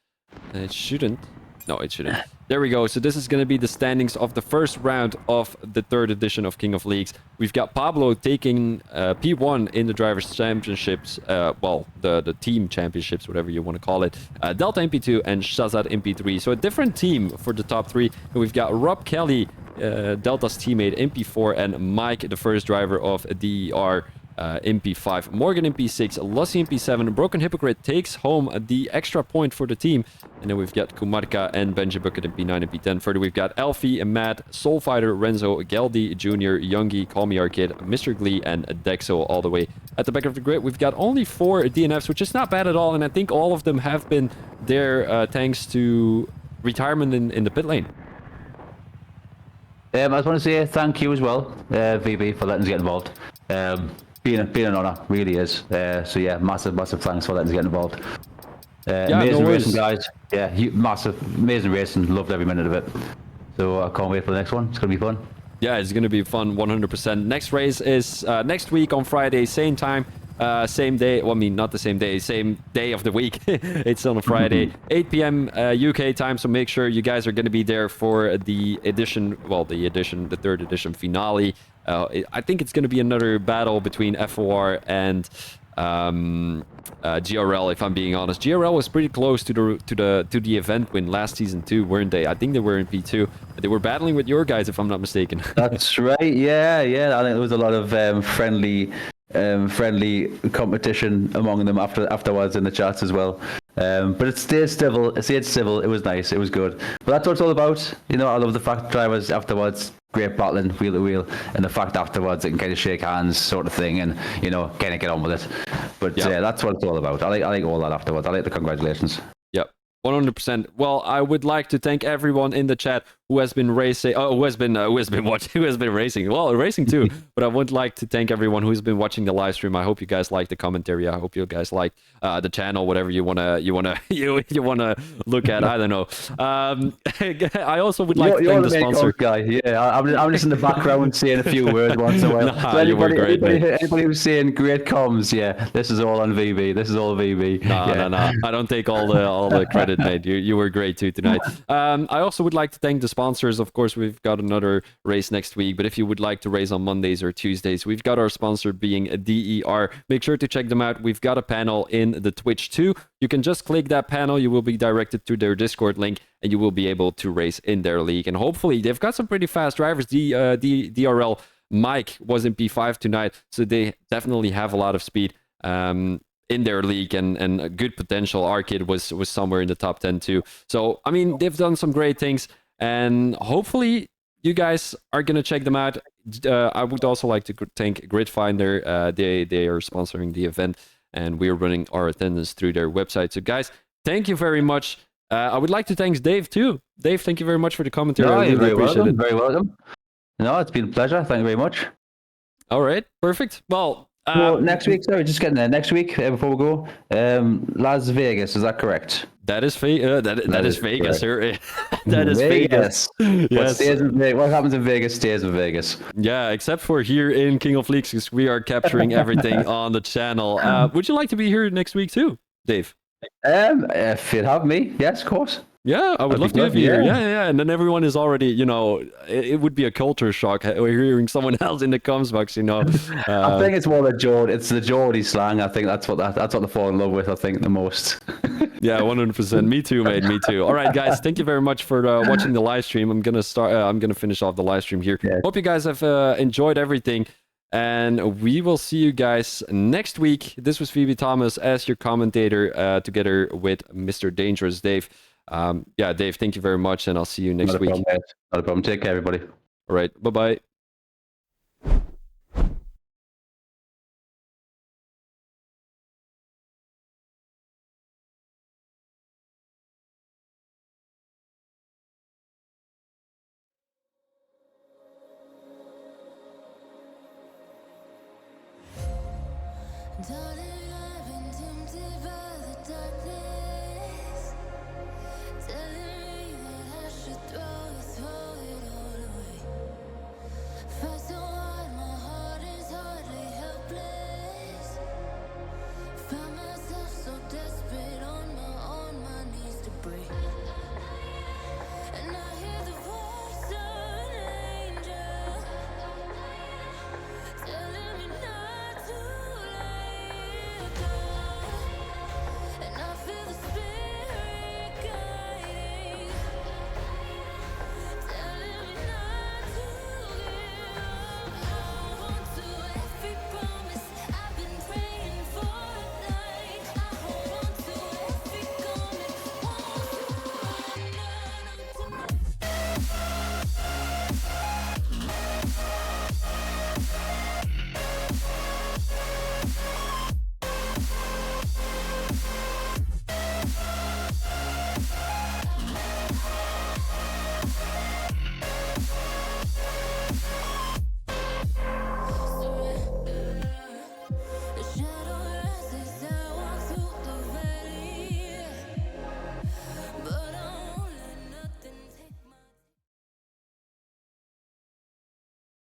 It shouldn't. No, it shouldn't. There we go. So this is going to be the standings of the first round of the third edition of King of Leagues. We've got Pablo taking P1 in the Drivers' Championships. Well, the team championships, whatever you want to call it. Delta in P2 and Shazad in P3. So a different team for the top three. And we've got Rob Kelly, Delta's teammate, in P4, and Mike, the first driver of DER, in P5, Morgan in P6, Lussi in P7. Broken Hypocrite takes home the extra point for the team. And then we've got Kumarka and Benji Bucket in P9 and P10. Further, we've got Elfie, Matt, Soulfighter, Renzo, Geldy, Junior, Youngie, Call Me Arcade, Mr. Glee, and Dexo all the way at the back of the grid. We've got only 4 DNFs, which is not bad at all. And I think all of them have been there thanks to retirement in the pit lane. I just want to say thank you as well, VB, for letting us get involved. Being an honour, really is. So yeah, massive thanks for letting us get involved. Amazing no worries. racing, guys. Yeah, amazing racing. Loved every minute of it. So I can't wait for the next one. It's gonna be fun. Yeah, it's going to be fun, 100%. Next race is next week on Friday, same time, same day. Well, I mean, not the same day, same day of the week. It's on a Friday, 8 p.m. UK time, so make sure you guys are going to be there for the third edition finale. I think it's going to be another battle between FOR and GRL, if I'm being honest. GRL was pretty close to the event win last season too, weren't they? I think they were in P2. They were battling with your guys, if I'm not mistaken. That's right. Yeah. I think there was a lot of friendly competition among them afterwards in the chats as well. But it stayed civil. It was nice. It was good. But that's what it's all about. You know, I love the fact drivers afterwards, great battling wheel to wheel, and the fact afterwards they can kind of shake hands, sort of thing, and you know, kind of get on with it. But Yeah. that's what it's all about. I like all that afterwards. I like the congratulations. Yep. 100%. Well, I would like to thank everyone in the chat who has been racing, who has been watching, who has been racing. Well, racing too. But I would like to thank everyone who's been watching the live stream. I hope you guys like the commentary. I hope you guys like the channel, whatever you wanna look at. I don't know. I also would like to You're thank the the main sponsor. guy. Yeah, I'm just in the background saying a few words once in a while. Nah, So you were great, mate. anybody who's saying great comms, yeah, this is all on VB. This is all VB. No. I don't take all the credit it, mate. You were great too tonight. I also would like to thank the sponsors. Of course, we've got another race next week, but if you would like to race on Mondays or Tuesdays, we've got our sponsor being DER. Make sure to check them out. We've got a panel in the Twitch too. You can just click that panel. You will be directed to their Discord link, and you will be able to race in their league. And hopefully, they've got some pretty fast drivers. DRL Mike was in P5 tonight, so they definitely have a lot of speed in their league and a good potential. Our kid was somewhere in the top 10 too. So, I mean, they've done some great things, and hopefully you guys are going to check them out. I would also like to thank Gridfinder. They are sponsoring the event, and we're running our attendance through their website. So, guys, thank you very much. I would like to thank Dave too. Dave, thank you very much for the commentary. No, I really you're very appreciate welcome. it. Very welcome. No, it's been a pleasure. Thank you very much. All right, perfect. Well, Well, next week, sorry, just getting there. Next week, before we go, Las Vegas, is that correct? that is that is Vegas, sir. That is Vegas. Yes. What happens in Vegas stays in Vegas. Yeah, except for here in King of Leagues, because we are capturing everything on the channel. Would you like to be here next week too, Dave? If you'd have me, yes, of course. Yeah, I would love to have you here. Yeah. And then everyone is already, it would be a culture shock hearing someone else in the comms box, I think it's more it's the Geordie slang. I think that's what they fall in love with, I think, the most. Yeah, 100%. Me too, mate. Me too. All right, guys. Thank you very much for watching the live stream. I'm gonna finish off the live stream here. Yeah. Hope you guys have enjoyed everything, and we will see you guys next week. This was Phoebe Thomas as your commentator, together with Mr. Dangerous Dave. Yeah, Dave, thank you very much, and I'll see you next week. Not a problem. Take care, everybody. All right, bye-bye. Darling,